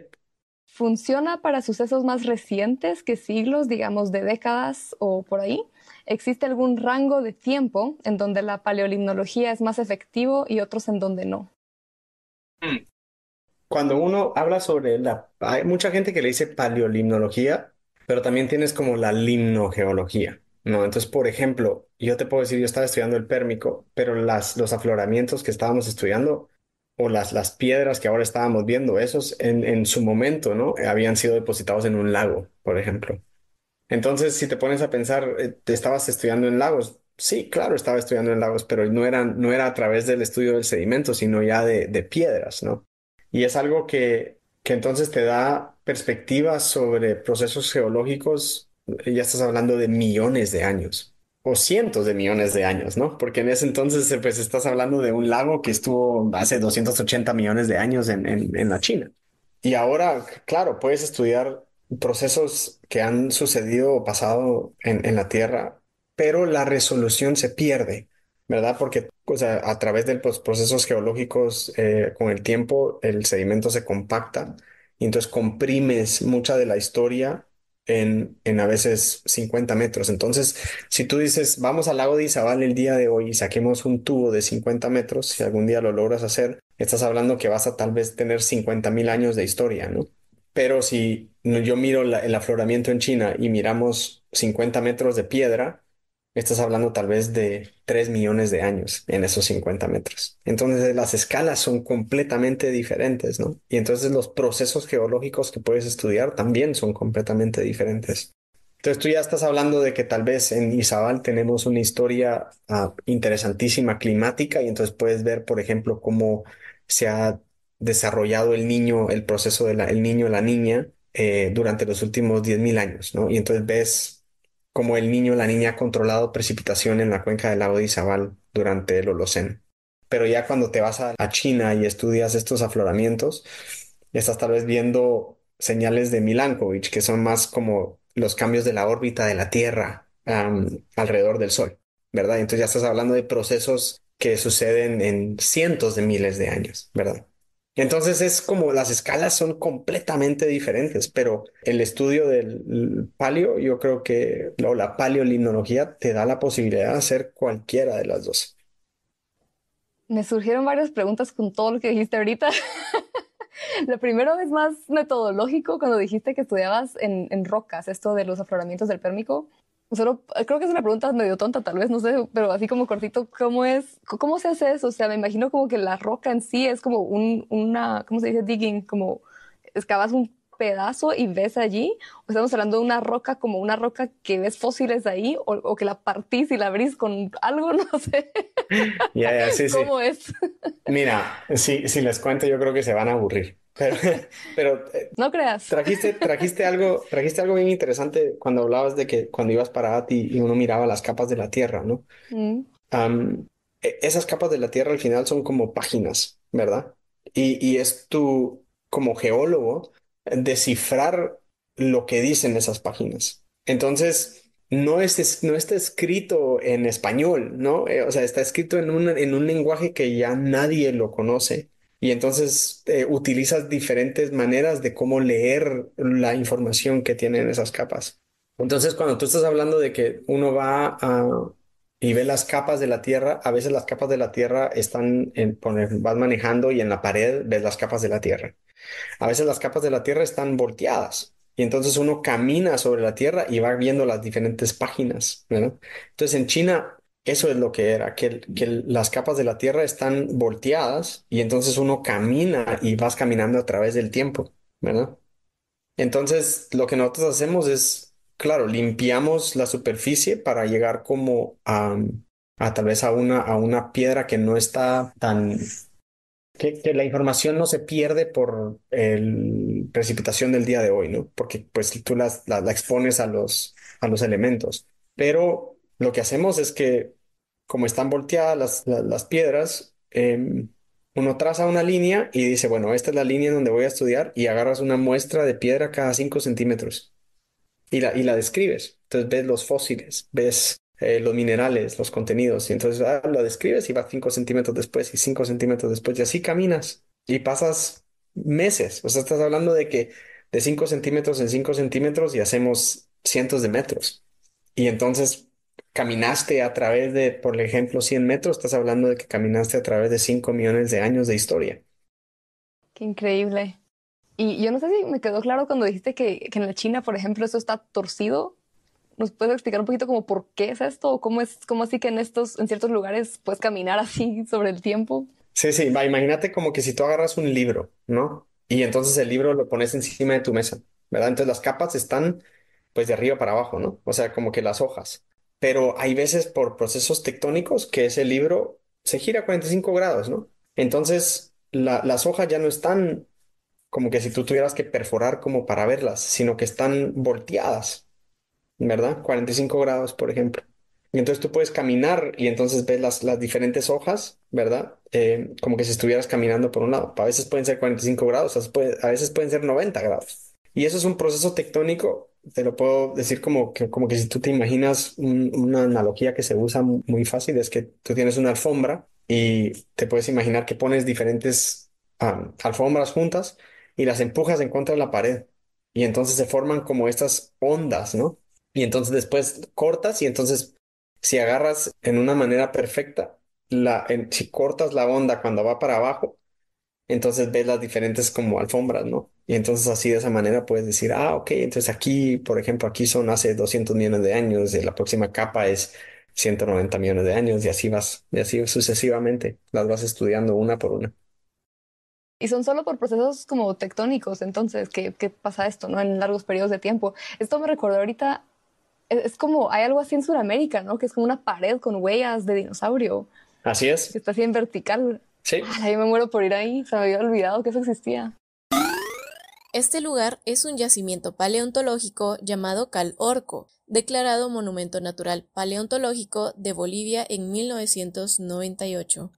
Funciona para sucesos más recientes que siglos, digamos de décadas o por ahí. ¿Existe algún rango de tiempo en donde la paleolimnología es más efectivo y otros en donde no? Cuando uno habla sobre hay mucha gente que le dice paleolimnología, pero también tienes como la limnogeología, ¿no? Entonces, por ejemplo, yo te puedo decir, yo estaba estudiando el pérmico, pero los afloramientos que estábamos estudiando o las piedras que ahora estábamos viendo, esos en su momento, ¿no? Habían sido depositados en un lago, por ejemplo. Entonces, si te pones a pensar, ¿te estabas estudiando en lagos? Sí, claro, estaba estudiando en lagos, pero no era a través del estudio del sedimento, sino ya de piedras, ¿no? Y es algo que entonces te da perspectivas sobre procesos geológicos, ya estás hablando de millones de años o cientos de millones de años, ¿no? Porque en ese entonces, pues estás hablando de un lago que estuvo hace 280 millones de años en la China. Y ahora, claro, puedes estudiar procesos que han sucedido o pasado en la Tierra, pero la resolución se pierde, ¿verdad? Porque o sea, a través de los procesos geológicos, con el tiempo, el sedimento se compacta y entonces comprimes mucha de la historia en a veces 50 metros. Entonces, si tú dices, vamos al lago de Izabal el día de hoy y saquemos un tubo de 50 metros, si algún día lo logras hacer, estás hablando que vas a tal vez tener 50.000 años de historia, ¿no? Pero si yo miro el afloramiento en China y miramos 50 metros de piedra, estás hablando tal vez de 3 millones de años en esos 50 metros. Entonces las escalas son completamente diferentes, ¿no? Y entonces los procesos geológicos que puedes estudiar también son completamente diferentes. Entonces tú ya estás hablando de que tal vez en Izabal tenemos una historia interesantísima climática y entonces puedes ver, por ejemplo, cómo se ha desarrollado el proceso el niño, la niña, durante los últimos 10.000 años, ¿no? Y entonces ves cómo el niño, la niña ha controlado precipitación en la cuenca del lago de Izabal durante el Holoceno. Pero ya cuando te vas a China y estudias estos afloramientos, estás tal vez viendo señales de Milankovitch, que son más como los cambios de la órbita de la Tierra alrededor del Sol, ¿verdad? Entonces ya estás hablando de procesos que suceden en cientos de miles de años, ¿verdad? Entonces es como las escalas son completamente diferentes, pero el estudio del paleo, yo creo que o la paleolimnología te da la posibilidad de hacer cualquiera de las dos. Me surgieron varias preguntas con todo lo que dijiste ahorita. Lo primero es más metodológico cuando dijiste que estudiabas en rocas, esto de los afloramientos del Pérmico. Solo creo que es una pregunta medio tonta, tal vez, no sé, pero así como cortito, cómo se hace eso? O sea, me imagino como que la roca en sí es como ¿cómo se dice? Digging, como excavas un pedazo y ves allí, o estamos hablando de una roca como una roca que ves fósiles ahí, o que la partís y la abrís con algo, no sé. Ya, sí, sí. ¿Cómo es? Mira, si les cuento, yo creo que se van a aburrir. Pero, pero No creas. trajiste algo bien interesante cuando hablabas de que cuando ibas para ATI y uno miraba las capas de la Tierra, ¿no? Mm. Esas capas de la Tierra al final son como páginas, ¿verdad? Y es tú, como geólogo, descifrar lo que dicen esas páginas. Entonces, no está escrito en español, ¿no? O sea, está escrito en un lenguaje que ya nadie lo conoce. Y entonces utilizas diferentes maneras de cómo leer la información que tienen esas capas. Entonces, cuando tú estás hablando de que uno va y ve las capas de la Tierra, a veces las capas de la Tierra están vas manejando y en la pared ves las capas de la Tierra. A veces las capas de la Tierra están volteadas y entonces uno camina sobre la Tierra y va viendo las diferentes páginas, ¿verdad? Entonces en China eso es lo que era, que las capas de la Tierra están volteadas y entonces uno camina y vas caminando a través del tiempo, ¿verdad? Entonces, lo que nosotros hacemos es, claro, limpiamos la superficie para llegar como a tal vez a una piedra que no está tan, que la información no se pierde por el precipitación del día de hoy, ¿no? Porque pues tú la expones a los elementos. Pero lo que hacemos es que, como están volteadas las piedras, uno traza una línea y dice, bueno, esta es la línea en donde voy a estudiar y agarras una muestra de piedra cada 5 centímetros y la describes. Entonces ves los fósiles, ves los minerales, los contenidos. Y entonces lo describes y va 5 centímetros después y 5 centímetros después y así caminas y pasas meses. O sea, estás hablando de que de 5 centímetros en 5 centímetros y hacemos cientos de metros. Y entonces caminaste a través de, por ejemplo, 100 metros, estás hablando de que caminaste a través de 5 millones de años de historia. Qué increíble. Y yo no sé si me quedó claro cuando dijiste que en la China, por ejemplo, esto está torcido. ¿Nos puedes explicar un poquito como por qué es esto? ¿O cómo así que en ciertos lugares puedes caminar así sobre el tiempo? Sí, sí, va, imagínate como que si tú agarras un libro, ¿no? Y entonces el libro lo pones encima de tu mesa, ¿verdad? Entonces las capas están pues de arriba para abajo, ¿no? O sea, como que las hojas. Pero hay veces por procesos tectónicos que ese libro se gira a 45 grados, ¿no? Entonces las hojas ya no están como que si tú tuvieras que perforar como para verlas, sino que están volteadas. ¿Verdad? 45 grados, por ejemplo. Y entonces tú puedes caminar y entonces ves las diferentes hojas, ¿verdad? Como que si estuvieras caminando por un lado. A veces pueden ser 45 grados, a veces pueden ser 90 grados. Y eso es un proceso tectónico, te lo puedo decir como que si tú te imaginas una analogía que se usa muy fácil, es que tú tienes una alfombra y te puedes imaginar que pones diferentes alfombras juntas y las empujas en contra de la pared. Y entonces se forman como estas ondas, ¿no? Y entonces después cortas y entonces si agarras en una manera perfecta, si cortas la onda cuando va para abajo, entonces ves las diferentes como alfombras, ¿no? Y entonces así de esa manera puedes decir, ah, ok, entonces aquí, por ejemplo, aquí son hace 200 millones de años, y la próxima capa es 190 millones de años y así vas, y así sucesivamente, las vas estudiando una por una. Y son solo por procesos como tectónicos, entonces, que pasa esto, ¿no? En largos periodos de tiempo. Esto me recordó ahorita, es como, hay algo así en Sudamérica, ¿no? Que es como una pared con huellas de dinosaurio, Así que es, está así en vertical. sí. Ah, yo me muero por ir ahí, se me había olvidado que eso existía. Este lugar es un yacimiento paleontológico llamado Cal Orco, declarado Monumento Natural Paleontológico de Bolivia en 1998.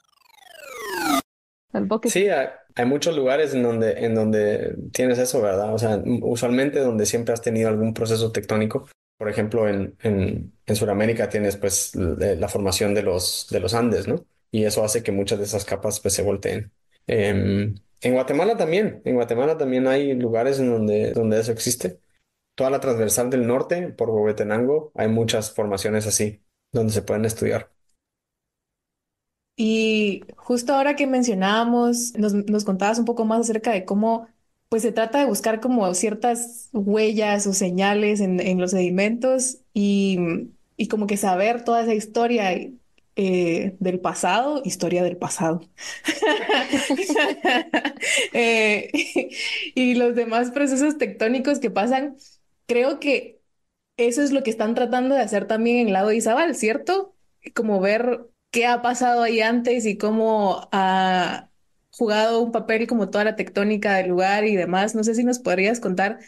El bosque. Sí, hay muchos lugares en donde tienes eso, ¿verdad? O sea, usualmente donde siempre has tenido algún proceso tectónico. Por ejemplo, en Sudamérica tienes pues la formación de los Andes, ¿no? Y eso hace que muchas de esas capas pues se volteen. En Guatemala también hay lugares donde eso existe. Toda la transversal del norte, por Huehuetenango, hay muchas formaciones así, donde se pueden estudiar. Y justo ahora que mencionábamos, nos contabas un poco más acerca de cómo, pues se trata de buscar como ciertas huellas o señales en los sedimentos y como que saber toda esa historia del pasado, historia del pasado. Eh, y los demás procesos tectónicos que pasan, creo que eso es lo que están tratando de hacer también en el lago de Izabal, ¿cierto? Como ver qué ha pasado ahí antes y cómo ha jugado un papel como toda la tectónica del lugar y demás. No sé si nos podrías contar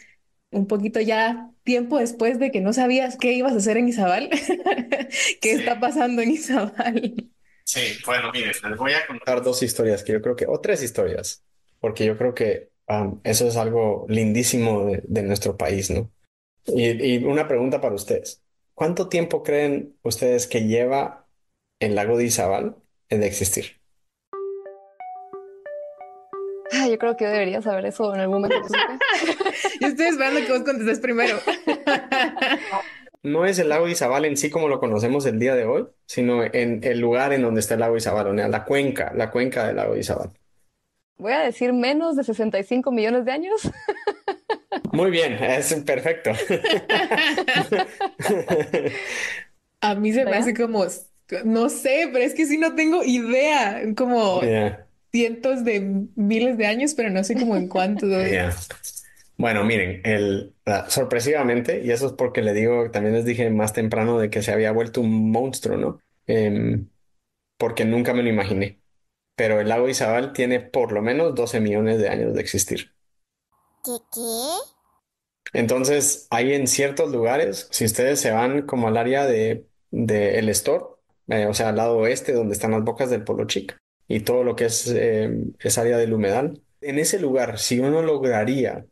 un poquito ya tiempo después de que no sabías qué ibas a hacer en Izabal, qué Sí. está pasando en Izabal. Sí, bueno, mire, les voy a contar dos historias que yo creo que, o tres historias, porque yo creo que eso es algo lindísimo de nuestro país, ¿no? Y una pregunta para ustedes. ¿Cuánto tiempo creen ustedes que lleva el lago de Izabal de existir? Ah, yo creo que yo debería saber eso en algún momento. ¿Tú qué? Yo estoy esperando que vos contestes primero. No es el lago de Izabal en sí como lo conocemos el día de hoy, sino en el lugar en donde está el lago de Izabal, o sea, la cuenca del lago de Izabal. Voy a decir menos de 65 millones de años. Muy bien, es perfecto. A mí se me ¿Ya? hace como, no sé, pero es que sí no tengo idea, como Ya, cientos de miles de años, pero no sé cómo en cuánto. ya. Bueno, miren, sorpresivamente, y eso es porque le digo, también les dije más temprano de que se había vuelto un monstruo, ¿no? Porque nunca me lo imaginé. Pero el lago Izabal tiene por lo menos 12 millones de años de existir. ¿Qué? Entonces, hay en ciertos lugares, si ustedes se van como al área de El Estor, o sea, al lado oeste, donde están las bocas del Polo Chic, y todo lo que es área del humedal, en ese lugar, si uno lograría,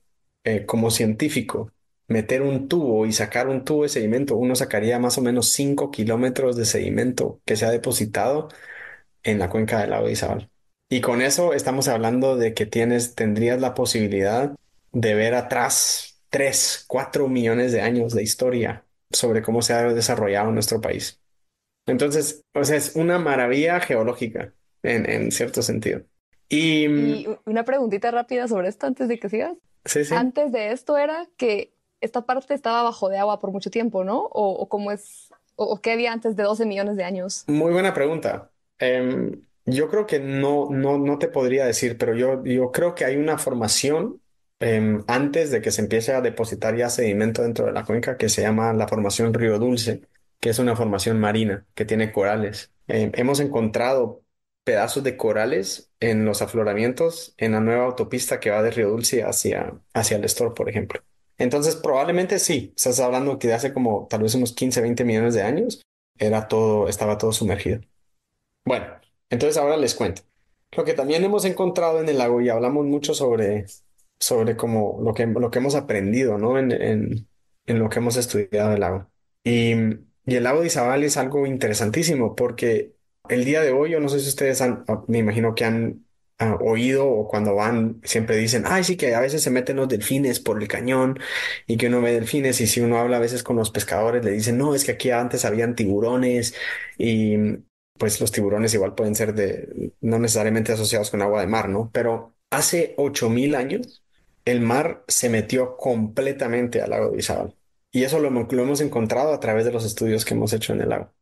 como científico, meter un tubo y sacar un tubo de sedimento, uno sacaría más o menos 5 kilómetros de sedimento que se ha depositado en la cuenca del lago de Izabal. Y con eso estamos hablando de que tendrías la posibilidad de ver atrás 3, 4 millones de años de historia sobre cómo se ha desarrollado nuestro país. Entonces, o sea, es una maravilla geológica en cierto sentido. Y Y una preguntita rápida sobre esto antes de que sigas. sí, sí, Antes de esto era que esta parte estaba bajo de agua por mucho tiempo, ¿no? O cómo es, o qué había antes de 12 millones de años. muy buena pregunta. Yo creo que no te podría decir, pero yo creo que hay una formación antes de que se empiece a depositar ya sedimento dentro de la cuenca que se llama la formación Río Dulce, que es una formación marina que tiene corales. Hemos encontrado pedazos de corales en los afloramientos en la nueva autopista que va de Río Dulce hacia el Estor, por ejemplo. Entonces, probablemente sí, estás hablando que de hace como tal vez unos 15 20 millones de años estaba todo sumergido. Bueno, entonces ahora les cuento. Lo que también hemos encontrado en el lago y hablamos mucho sobre como lo que hemos aprendido, ¿no? En lo que hemos estudiado del lago. Y el lago de Izabal es algo interesantísimo porque el día de hoy, yo no sé si ustedes me imagino que han oído o cuando van, siempre dicen, ay, sí, que a veces se meten los delfines por el cañón y que uno ve delfines y si uno habla a veces con los pescadores, le dicen, no, es que aquí antes habían tiburones y pues los tiburones igual pueden ser no necesariamente asociados con agua de mar, ¿no? Pero hace 8.000 años el mar se metió completamente al lago de Izabal. Y eso lo hemos encontrado a través de los estudios que hemos hecho en el lago.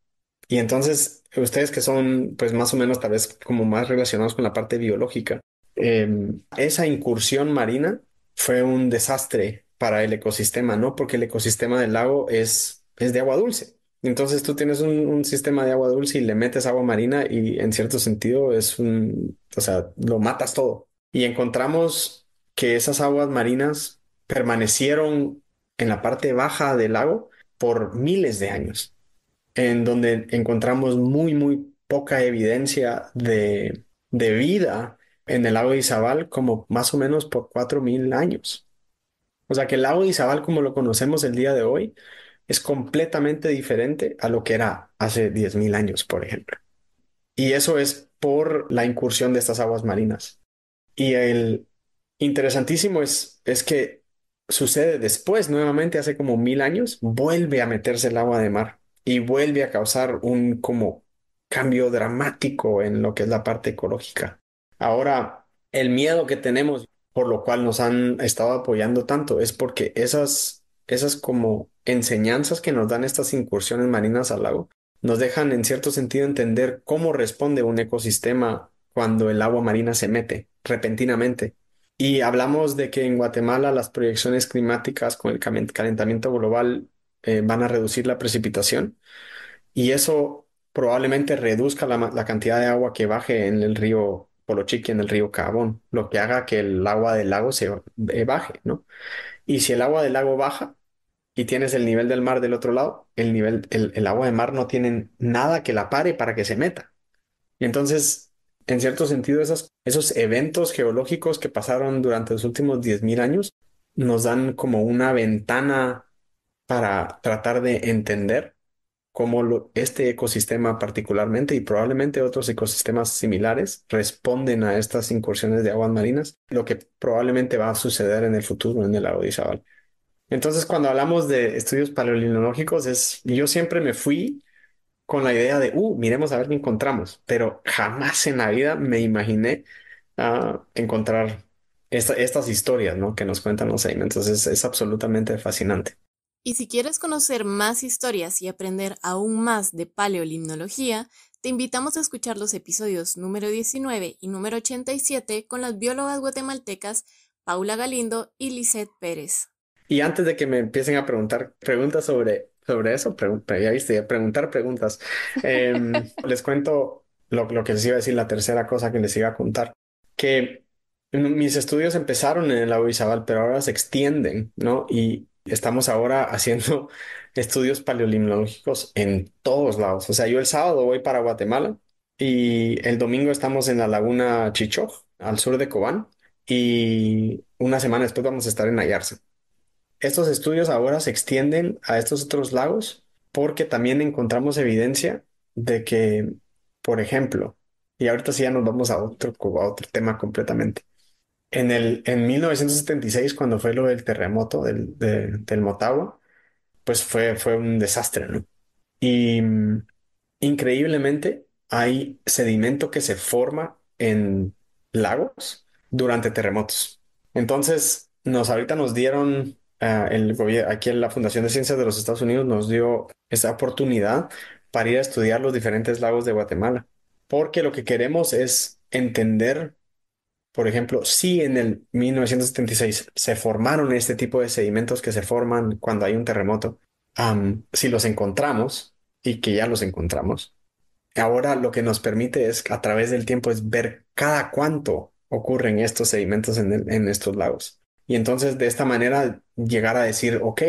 Y entonces, ustedes que son pues más o menos tal vez como más relacionados con la parte biológica, esa incursión marina fue un desastre para el ecosistema, ¿no? Porque el ecosistema del lago es de agua dulce. Entonces tú tienes un sistema de agua dulce y le metes agua marina y en cierto sentido o sea, lo matas todo. Y encontramos que esas aguas marinas permanecieron en la parte baja del lago por miles de años en donde encontramos muy poca evidencia de vida en el lago de Izabal, como más o menos por 4.000 años. O sea que el lago de Izabal, como lo conocemos el día de hoy, es completamente diferente a lo que era hace 10.000 años, por ejemplo. Y eso es por la incursión de estas aguas marinas. Y el interesantísimo es que sucede después, nuevamente, hace como 1.000 años, vuelve a meterse el agua de mar y vuelve a causar un como cambio dramático en lo que es la parte ecológica. Ahora, el miedo que tenemos, por lo cual nos han estado apoyando tanto, es porque esas como enseñanzas que nos dan estas incursiones marinas al lago, nos dejan en cierto sentido entender cómo responde un ecosistema cuando el agua marina se mete repentinamente. Y hablamos de que en Guatemala las proyecciones climáticas con el calentamiento global van a reducir la precipitación y eso probablemente reduzca la cantidad de agua que baje en el río Polochiqui, en el río Cabón, lo que haga que el agua del lago se baje, ¿no? Y si el agua del lago baja, y tienes el nivel del mar del otro lado, el agua de mar no tiene nada que la pare para que se meta. Y entonces, en cierto sentido, esos eventos geológicos que pasaron durante los últimos 10.000 años nos dan como una ventana para tratar de entender cómo este ecosistema particularmente y probablemente otros ecosistemas similares responden a estas incursiones de aguas marinas, lo que probablemente va a suceder en el futuro en el lago de Izabal. Entonces, cuando hablamos de estudios paleolimnológicos, yo siempre me fui con la idea de, miremos a ver qué encontramos, pero jamás en la vida me imaginé encontrar estas historias, ¿no? Que nos cuentan los sedimentos. Es absolutamente fascinante. Y si quieres conocer más historias y aprender aún más de paleolimnología, te invitamos a escuchar los episodios número 19 y número 87 con las biólogas guatemaltecas Paula Galindo y Lisette Pérez. Y antes de que me empiecen a preguntar preguntas sobre eso, ya viste, preguntar preguntas, les cuento lo que les iba a decir, la tercera cosa que les iba a contar, que mis estudios empezaron en el lago Izabal, pero ahora se extienden, ¿no? Y estamos ahora haciendo estudios paleolimnológicos en todos lados. O sea, yo el sábado voy para Guatemala y el domingo estamos en la laguna Chichoj, al sur de Cobán, y una semana después vamos a estar en Ayarza. estos estudios ahora se extienden a estos otros lagos porque también encontramos evidencia de que, por ejemplo, y ahorita sí ya nos vamos a otro tema completamente. En 1976, cuando fue lo del terremoto del Motagua, pues fue un desastre, ¿no? Y increíblemente hay sedimento que se forma en lagos durante terremotos. Entonces, ahorita nos dieron, el gobierno, aquí en la Fundación de Ciencias de los Estados Unidos nos dio esta oportunidad para ir a estudiar los diferentes lagos de Guatemala, porque lo que queremos es entender, por ejemplo, si en el 1976 se formaron este tipo de sedimentos que se forman cuando hay un terremoto, si los encontramos y que ya los encontramos, ahora lo que nos permite es, a través del tiempo, es ver cada cuánto ocurren estos sedimentos en estos lagos. Y entonces de esta manera llegar a decir, ok,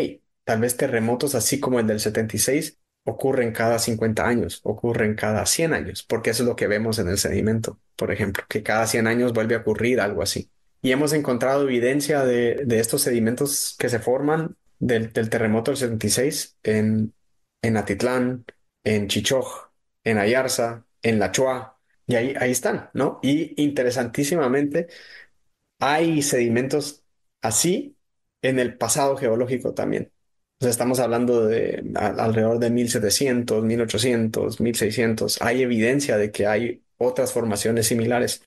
tal vez terremotos así como el del 76 ocurren cada 50 años, ocurren cada 100 años, porque eso es lo que vemos en el sedimento, por ejemplo, que cada 100 años vuelve a ocurrir algo así. Y hemos encontrado evidencia de estos sedimentos que se forman del terremoto del 76 en Atitlán, en Chichoj, en Ayarza, en La Chua, y ahí están, ¿no? Y interesantísimamente, hay sedimentos así en el pasado geológico también. O sea, estamos hablando de alrededor de 1700, 1800, 1600. Hay evidencia de que hay otras formaciones similares.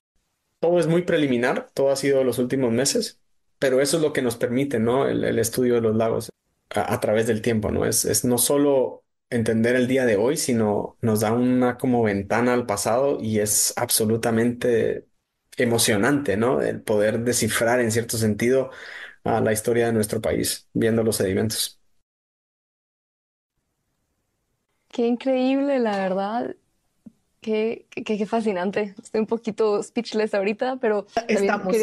Todo es muy preliminar, todo ha sido los últimos meses, pero eso es lo que nos permite, ¿no? El estudio de los lagos a través del tiempo, ¿no? Es no solo entender el día de hoy, sino nos da una como ventana al pasado y es absolutamente emocionante, ¿no? El poder descifrar en cierto sentido la historia de nuestro país viendo los sedimentos. Qué increíble, la verdad. Qué fascinante. Estoy un poquito speechless ahorita, pero también Estamos.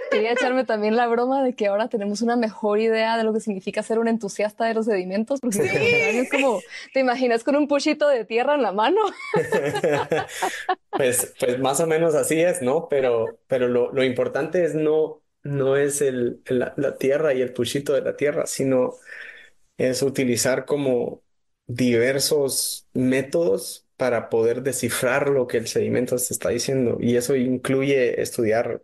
quería echarme también la broma de que ahora tenemos una mejor idea de lo que significa ser un entusiasta de los sedimentos, porque literal es como, ¿te imaginas con un puchito de tierra en la mano? Pues más o menos así es, ¿no? Pero lo importante es no es la tierra y el puchito de la tierra, sino es utilizar como diversos métodos para poder descifrar lo que el sedimento se está diciendo. Y eso incluye estudiar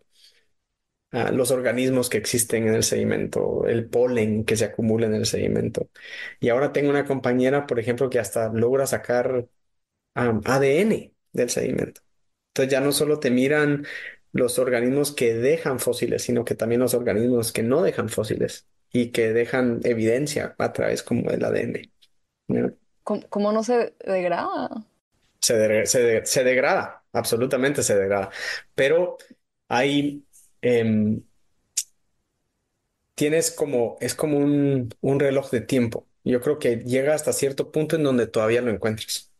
los organismos que existen en el sedimento, el polen que se acumula en el sedimento. Y ahora tengo una compañera, por ejemplo, que hasta logra sacar ADN del sedimento. Entonces ya no solo te miran los organismos que dejan fósiles, sino que también los organismos que no dejan fósiles y que dejan evidencia a través como del ADN, ¿no? ¿Cómo no se degrada? Se degrada, absolutamente se degrada. Pero hay, em, es como un reloj de tiempo. Yo creo que llega hasta cierto punto en donde todavía lo encuentras.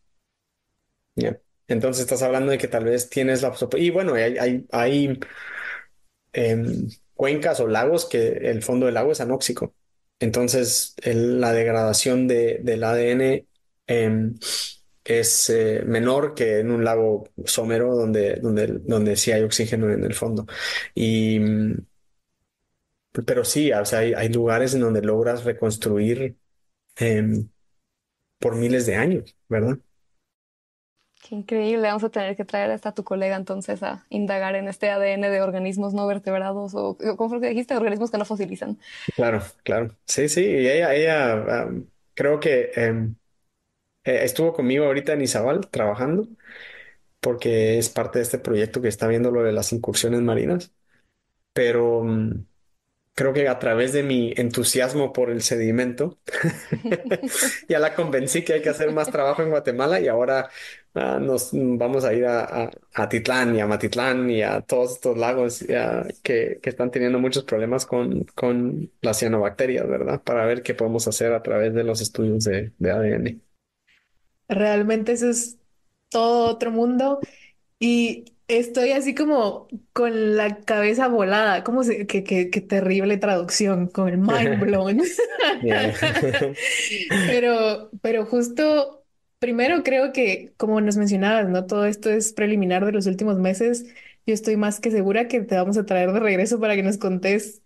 ¿Ya? Entonces estás hablando de que tal vez tienes y bueno, hay cuencas o lagos que el fondo del lago es anóxico. Entonces la degradación del ADN em, es menor que en un lago somero donde sí hay oxígeno en el fondo. Y, pero sí, o sea, hay lugares en donde logras reconstruir em, por miles de años, ¿verdad? Qué increíble. Vamos a tener que traer hasta a tu colega entonces a indagar en este ADN de organismos no vertebrados o, ¿cómo fue que dijiste? Organismos que no fosilizan. Claro, claro. Sí, sí, y ella creo que estuvo conmigo ahorita en Izabal trabajando porque es parte de este proyecto que está viendo lo de las incursiones marinas, pero creo que a través de mi entusiasmo por el sedimento, ya la convencí que hay que hacer más trabajo en Guatemala y ahora nos vamos a ir a Titlán y a Matitlán y a todos estos lagos que están teniendo muchos problemas con las cianobacterias, ¿verdad? Para ver qué podemos hacer a través de los estudios de ADN. Realmente eso es todo otro mundo y estoy así como con la cabeza volada. Qué terrible traducción, con el mind blown. Yeah. Pero justo, primero creo que, como nos mencionabas, ¿no? Todo esto es preliminar de los últimos meses. Yo estoy más que segura que te vamos a traer de regreso para que nos contés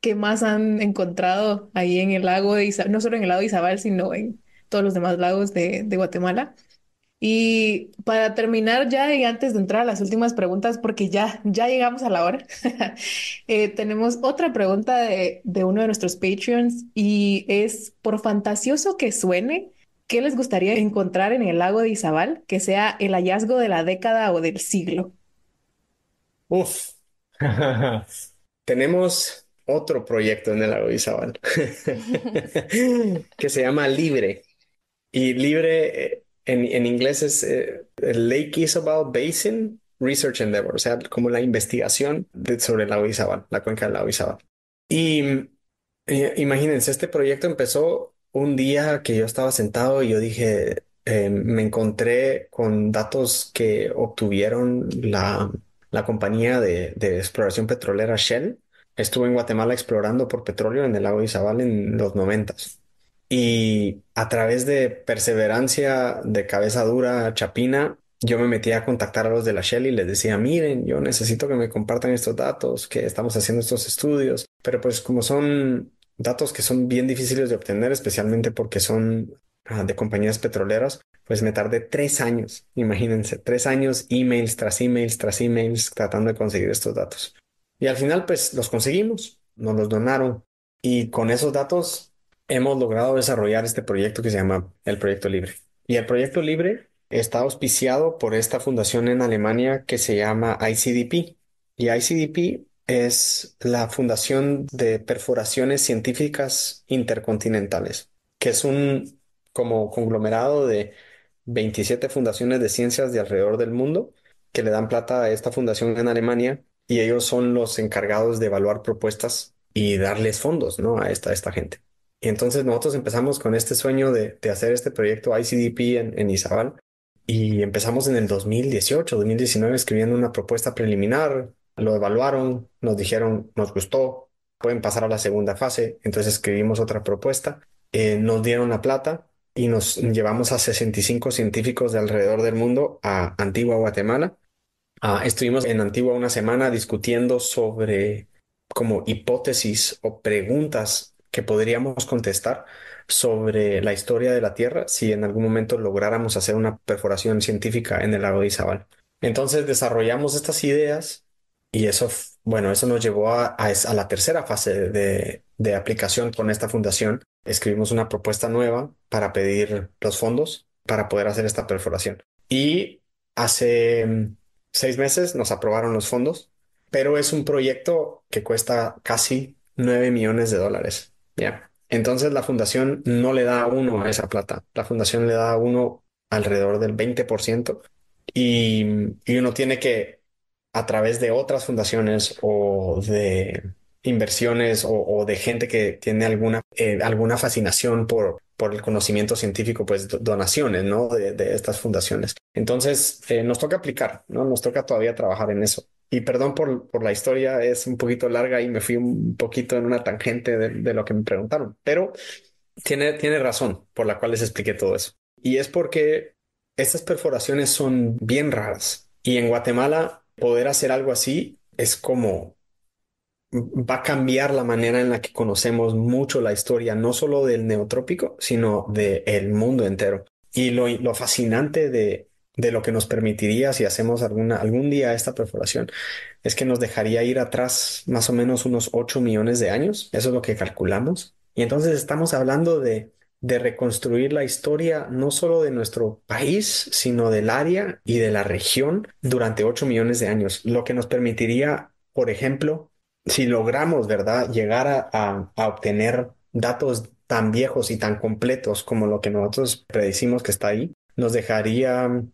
qué más han encontrado ahí en el lago de Izabal, no solo en el lago de Izabal, sino en todos los demás lagos de Guatemala. Y para terminar ya y antes de entrar a las últimas preguntas, porque ya llegamos a la hora, tenemos otra pregunta de uno de nuestros Patreons y es, por fantasioso que suene, ¿qué les gustaría encontrar en el lago de Izabal que sea el hallazgo de la década o del siglo? Uf. Tenemos otro proyecto en el lago de Izabal que se llama Libre. Y Libre en inglés es el Lake Isabel Basin Research Endeavor, o sea, como la investigación sobre el lago de Izabal, la cuenca del lago de Izabal. Y imagínense, este proyecto empezó un día que yo estaba sentado y yo dije, me encontré con datos que obtuvieron la compañía de exploración petrolera Shell. Estuve en Guatemala explorando por petróleo en el lago de Izabal en los noventas. Y a través de perseverancia, de cabeza dura, chapina, yo me metí a contactar a los de la Shell y les decía, miren, yo necesito que me compartan estos datos, que estamos haciendo estos estudios, pero pues como son datos que son bien difíciles de obtener, especialmente porque son de compañías petroleras, pues me tardé 3 años, imagínense, 3 años, emails tras emails tras emails, tratando de conseguir estos datos. Y al final, pues los conseguimos, nos los donaron y con esos datos hemos logrado desarrollar este proyecto que se llama el Proyecto Libre. Y el Proyecto Libre está auspiciado por esta fundación en Alemania que se llama ICDP. Y ICDP es la Fundación de Perforaciones Científicas Intercontinentales, que es un como conglomerado de 27 fundaciones de ciencias de alrededor del mundo que le dan plata a esta fundación en Alemania y ellos son los encargados de evaluar propuestas y darles fondos, ¿no? A esta gente. Y entonces nosotros empezamos con este sueño de hacer este proyecto ICDP en Izabal y empezamos en el 2018, 2019 escribiendo una propuesta preliminar, lo evaluaron, nos dijeron, nos gustó, pueden pasar a la segunda fase, entonces escribimos otra propuesta, nos dieron la plata y nos llevamos a 65 científicos de alrededor del mundo a Antigua, Guatemala. Estuvimos en Antigua una semana discutiendo sobre como hipótesis o preguntas que podríamos contestar sobre la historia de la Tierra si en algún momento lográramos hacer una perforación científica en el lago de Izabal. Entonces desarrollamos estas ideas y eso, bueno, eso nos llevó a la tercera fase de aplicación con esta fundación. Escribimos una propuesta nueva para pedir los fondos para poder hacer esta perforación. Y hace 6 meses nos aprobaron los fondos, pero es un proyecto que cuesta casi 9 millones de dólares. Ya. Entonces la fundación no le da a uno esa plata. La fundación le da a uno alrededor del 20% y uno tiene que, a través de otras fundaciones o de inversiones o de gente que tiene alguna fascinación por el conocimiento científico, pues donaciones, ¿no? De estas fundaciones. Entonces, nos toca aplicar, ¿no? Nos toca todavía trabajar en eso. Y perdón por la historia, es un poquito larga y me fui un poquito en una tangente de lo que me preguntaron, pero tiene razón por la cual les expliqué todo eso. Y es porque estas perforaciones son bien raras. Y en Guatemala, poder hacer algo así es como va a cambiar la manera en la que conocemos mucho la historia, no solo del neotrópico, sino del mundo entero. Y lo fascinante de lo que nos permitiría si hacemos algún día esta perforación es que nos dejaría ir atrás más o menos unos 8 millones de años. Eso es lo que calculamos. Y entonces estamos hablando de reconstruir la historia no solo de nuestro país, sino del área y de la región durante 8 millones de años, lo que nos permitiría, por ejemplo, si logramos, ¿verdad?, llegar a obtener datos tan viejos y tan completos como lo que nosotros predecimos que está ahí, nos dejaría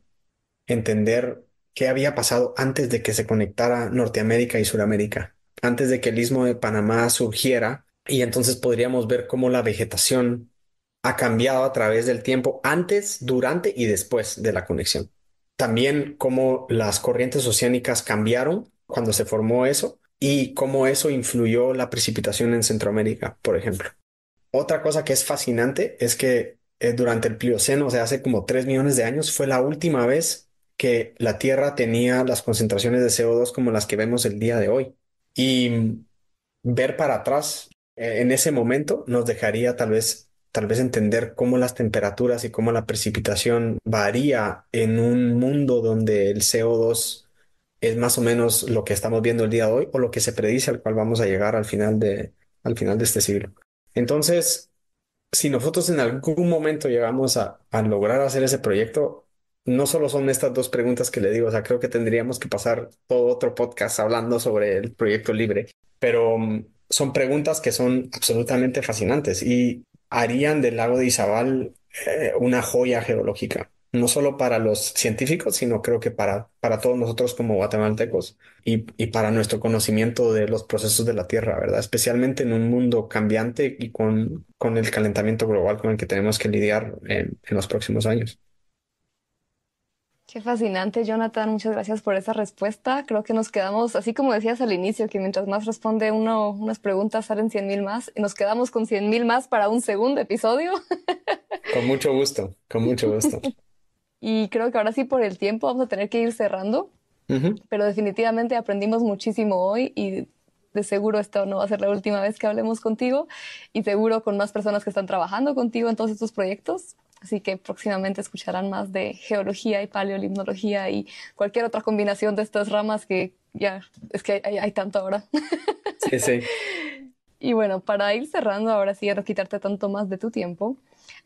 entender qué había pasado antes de que se conectara Norteamérica y Suramérica, antes de que el Istmo de Panamá surgiera, y entonces podríamos ver cómo la vegetación ha cambiado a través del tiempo, antes, durante y después de la conexión. También cómo las corrientes oceánicas cambiaron cuando se formó eso y cómo eso influyó la precipitación en Centroamérica, por ejemplo. Otra cosa que es fascinante es que durante el Plioceno, o sea, hace como 3 millones de años, fue la última vez que la Tierra tenía las concentraciones de CO2 como las que vemos el día de hoy. Y ver para atrás en ese momento nos dejaría tal vez entender cómo las temperaturas y cómo la precipitación varía en un mundo donde el CO2 es más o menos lo que estamos viendo el día de hoy o lo que se predice al cual vamos a llegar al final de este siglo. Entonces, si nosotros en algún momento llegamos a lograr hacer ese proyecto, no solo son estas dos preguntas que le digo, o sea, creo que tendríamos que pasar todo otro podcast hablando sobre el proyecto libre, pero son preguntas que son absolutamente fascinantes y harían del lago de Izabal una joya geológica, no solo para los científicos, sino creo que para todos nosotros como guatemaltecos y para nuestro conocimiento de los procesos de la Tierra, ¿verdad? Especialmente en un mundo cambiante y con el calentamiento global con el que tenemos que lidiar en los próximos años. Qué fascinante, Jonathan. Muchas gracias por esa respuesta. Creo que nos quedamos, así como decías al inicio, que mientras más responde uno unas preguntas salen 100,000 más y nos quedamos con 100,000 más para un segundo episodio. Con mucho gusto, con mucho gusto. Y creo que ahora sí por el tiempo vamos a tener que ir cerrando, Ujú. pero definitivamente aprendimos muchísimo hoy y de seguro esto no va a ser la última vez que hablemos contigo y seguro con más personas que están trabajando contigo en todos estos proyectos. Así que próximamente escucharán más de geología y paleolimnología y cualquier otra combinación de estas ramas que ya es que hay tanto ahora. Sí, sí. Y bueno, para ir cerrando, ahora sí, ya no quitarte tanto más de tu tiempo,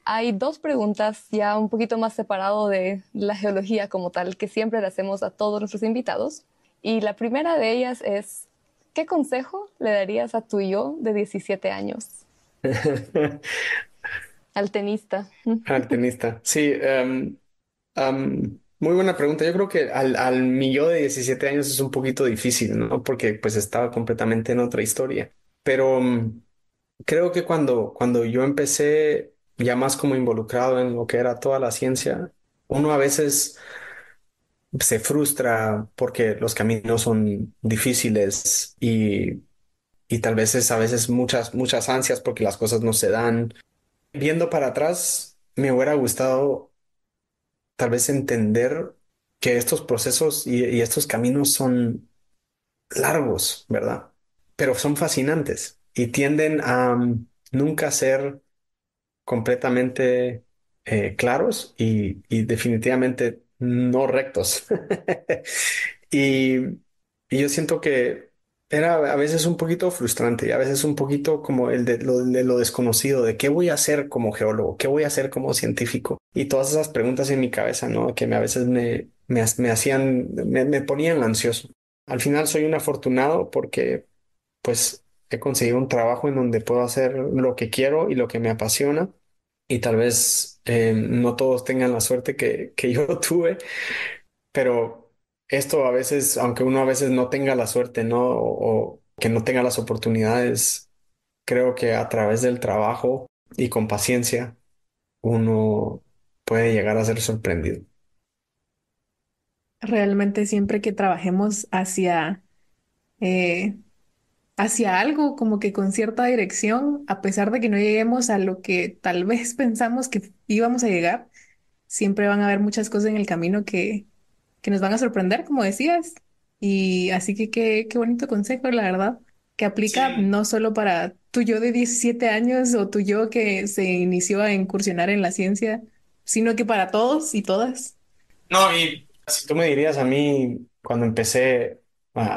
hay dos preguntas ya un poquito más separado de la geología como tal que siempre le hacemos a todos nuestros invitados. Y la primera de ellas es, ¿qué consejo le darías a tu yo de 17 años? Al tenista. Al tenista. Sí, muy buena pregunta. Yo creo que al mi yo de 17 años es un poquito difícil, ¿no? Porque pues estaba completamente en otra historia. Pero creo que cuando yo empecé ya más como involucrado en lo que era toda la ciencia, uno a veces se frustra porque los caminos son difíciles y tal vez es a veces muchas ansias porque las cosas no se dan. Viendo para atrás, me hubiera gustado tal vez entender que estos procesos y estos caminos son largos, ¿verdad? Pero son fascinantes y tienden a nunca ser completamente claros y definitivamente no rectos. Y, y yo siento que era a veces un poquito frustrante y a veces un poquito como de lo desconocido, de qué voy a hacer como geólogo, qué voy a hacer como científico. Y todas esas preguntas en mi cabeza, ¿no? Que a veces me hacían, me ponían ansioso. Al final soy un afortunado porque pues he conseguido un trabajo en donde puedo hacer lo que quiero y lo que me apasiona y tal vez no todos tengan la suerte que yo tuve, pero esto a veces, aunque uno a veces no tenga la suerte, ¿no? O que no tenga las oportunidades, creo que a través del trabajo y con paciencia uno puede llegar a ser sorprendido. Realmente siempre que trabajemos eh, hacia algo, como que con cierta dirección, a pesar de que no lleguemos a lo que tal vez pensamos que íbamos a llegar, siempre van a haber muchas cosas en el camino que nos van a sorprender, como decías. Y así que qué bonito consejo, la verdad, que aplica Sí. no solo para tu yo de 17 años o tu yo que se inició a incursionar en la ciencia, sino que para todos y todas. No, y si tú me dirías a mí cuando empecé,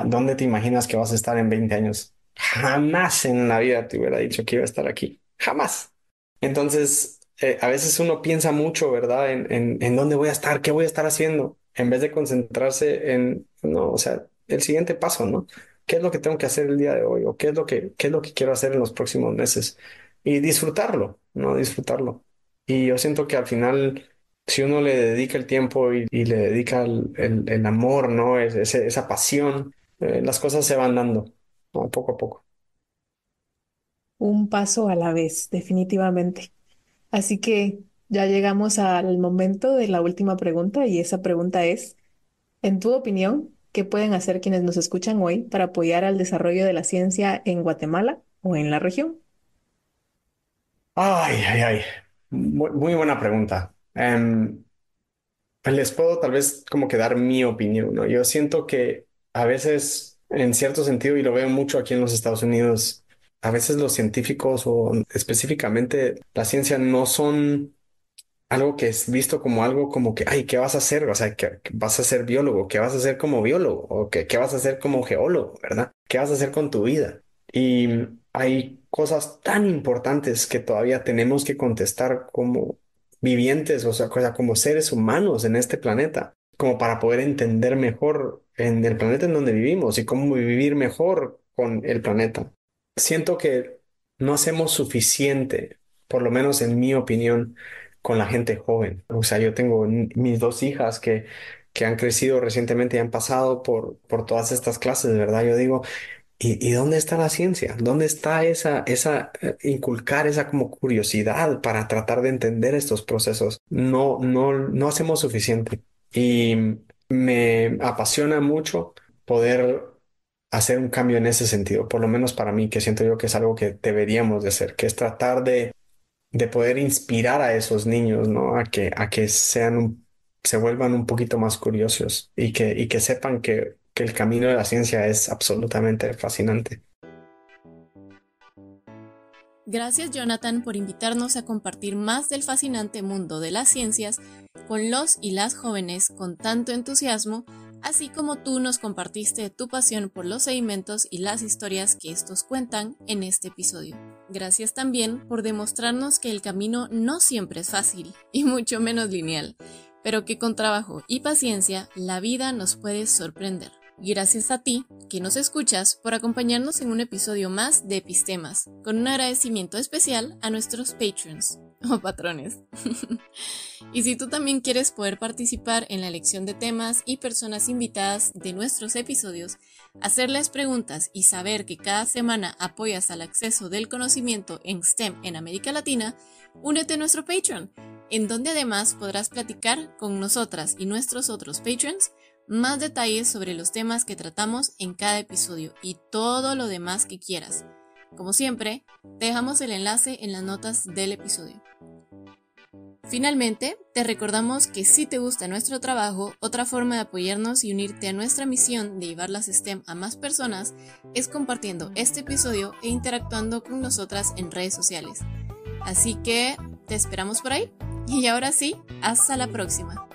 ¿dónde te imaginas que vas a estar en 20 años? Jamás en la vida te hubiera dicho que iba a estar aquí. Jamás. Entonces, a veces uno piensa mucho, ¿verdad? En dónde voy a estar, qué voy a estar haciendo, en vez de concentrarse en, no, o sea, el siguiente paso, ¿no? ¿Qué es lo que tengo que hacer el día de hoy? ¿O qué es lo que quiero hacer en los próximos meses? Y disfrutarlo, ¿no? Disfrutarlo. Y yo siento que al final si uno le dedica el tiempo y le dedica el amor, ¿no? Esa pasión, las cosas se van dando, ¿no? Poco a poco. Un paso a la vez, definitivamente. Así que ya llegamos al momento de la última pregunta y esa pregunta es, en tu opinión, ¿qué pueden hacer quienes nos escuchan hoy para apoyar al desarrollo de la ciencia en Guatemala o en la región? Ay, ay, ay. Muy buena pregunta. Pues les puedo tal vez como que dar mi opinión, ¿no? Yo siento que a veces en cierto sentido, y lo veo mucho aquí en los Estados Unidos, a veces los científicos o específicamente la ciencia no son algo que es visto como algo como que, ay, ¿qué vas a hacer? O sea, que vas a ser biólogo, ¿qué vas a hacer como biólogo? O ¿qué vas a hacer como geólogo, ¿verdad? ¿Qué vas a hacer con tu vida? Y hay cosas tan importantes que todavía tenemos que contestar como vivientes, o sea, como seres humanos en este planeta, como para poder entender mejor en el planeta en donde vivimos y cómo vivir mejor con el planeta. Siento que no hacemos suficiente, por lo menos en mi opinión, con la gente joven. O sea, yo tengo mis dos hijas que han crecido recientemente y han pasado por todas estas clases, ¿verdad? Yo digo, ¿y dónde está la ciencia? ¿Dónde está inculcar esa como curiosidad para tratar de entender estos procesos? No hacemos suficiente. Y me apasiona mucho poder hacer un cambio en ese sentido, por lo menos para mí, que siento yo que es algo que deberíamos de hacer, que es tratar de poder inspirar a esos niños, ¿no? A que se vuelvan un poquito más curiosos y que sepan que el camino de la ciencia es absolutamente fascinante. Gracias, Jonathan, por invitarnos a compartir más del fascinante mundo de las ciencias con los y las jóvenes con tanto entusiasmo, así como tú nos compartiste tu pasión por los sedimentos y las historias que estos cuentan en este episodio. Gracias también por demostrarnos que el camino no siempre es fácil, y mucho menos lineal, pero que con trabajo y paciencia la vida nos puede sorprender. Y gracias a ti, que nos escuchas, por acompañarnos en un episodio más de Epistemas, con un agradecimiento especial a nuestros patrons o patrones. Y si tú también quieres poder participar en la elección de temas y personas invitadas de nuestros episodios, hacerles preguntas y saber que cada semana apoyas al acceso del conocimiento en STEM en América Latina, únete a nuestro Patreon, en donde además podrás platicar con nosotras y nuestros otros patrons más detalles sobre los temas que tratamos en cada episodio y todo lo demás que quieras. Como siempre, te dejamos el enlace en las notas del episodio. Finalmente, te recordamos que si te gusta nuestro trabajo, otra forma de apoyarnos y unirte a nuestra misión de llevar las STEM a más personas es compartiendo este episodio e interactuando con nosotras en redes sociales. Así que te esperamos por ahí. Y ahora sí, hasta la próxima.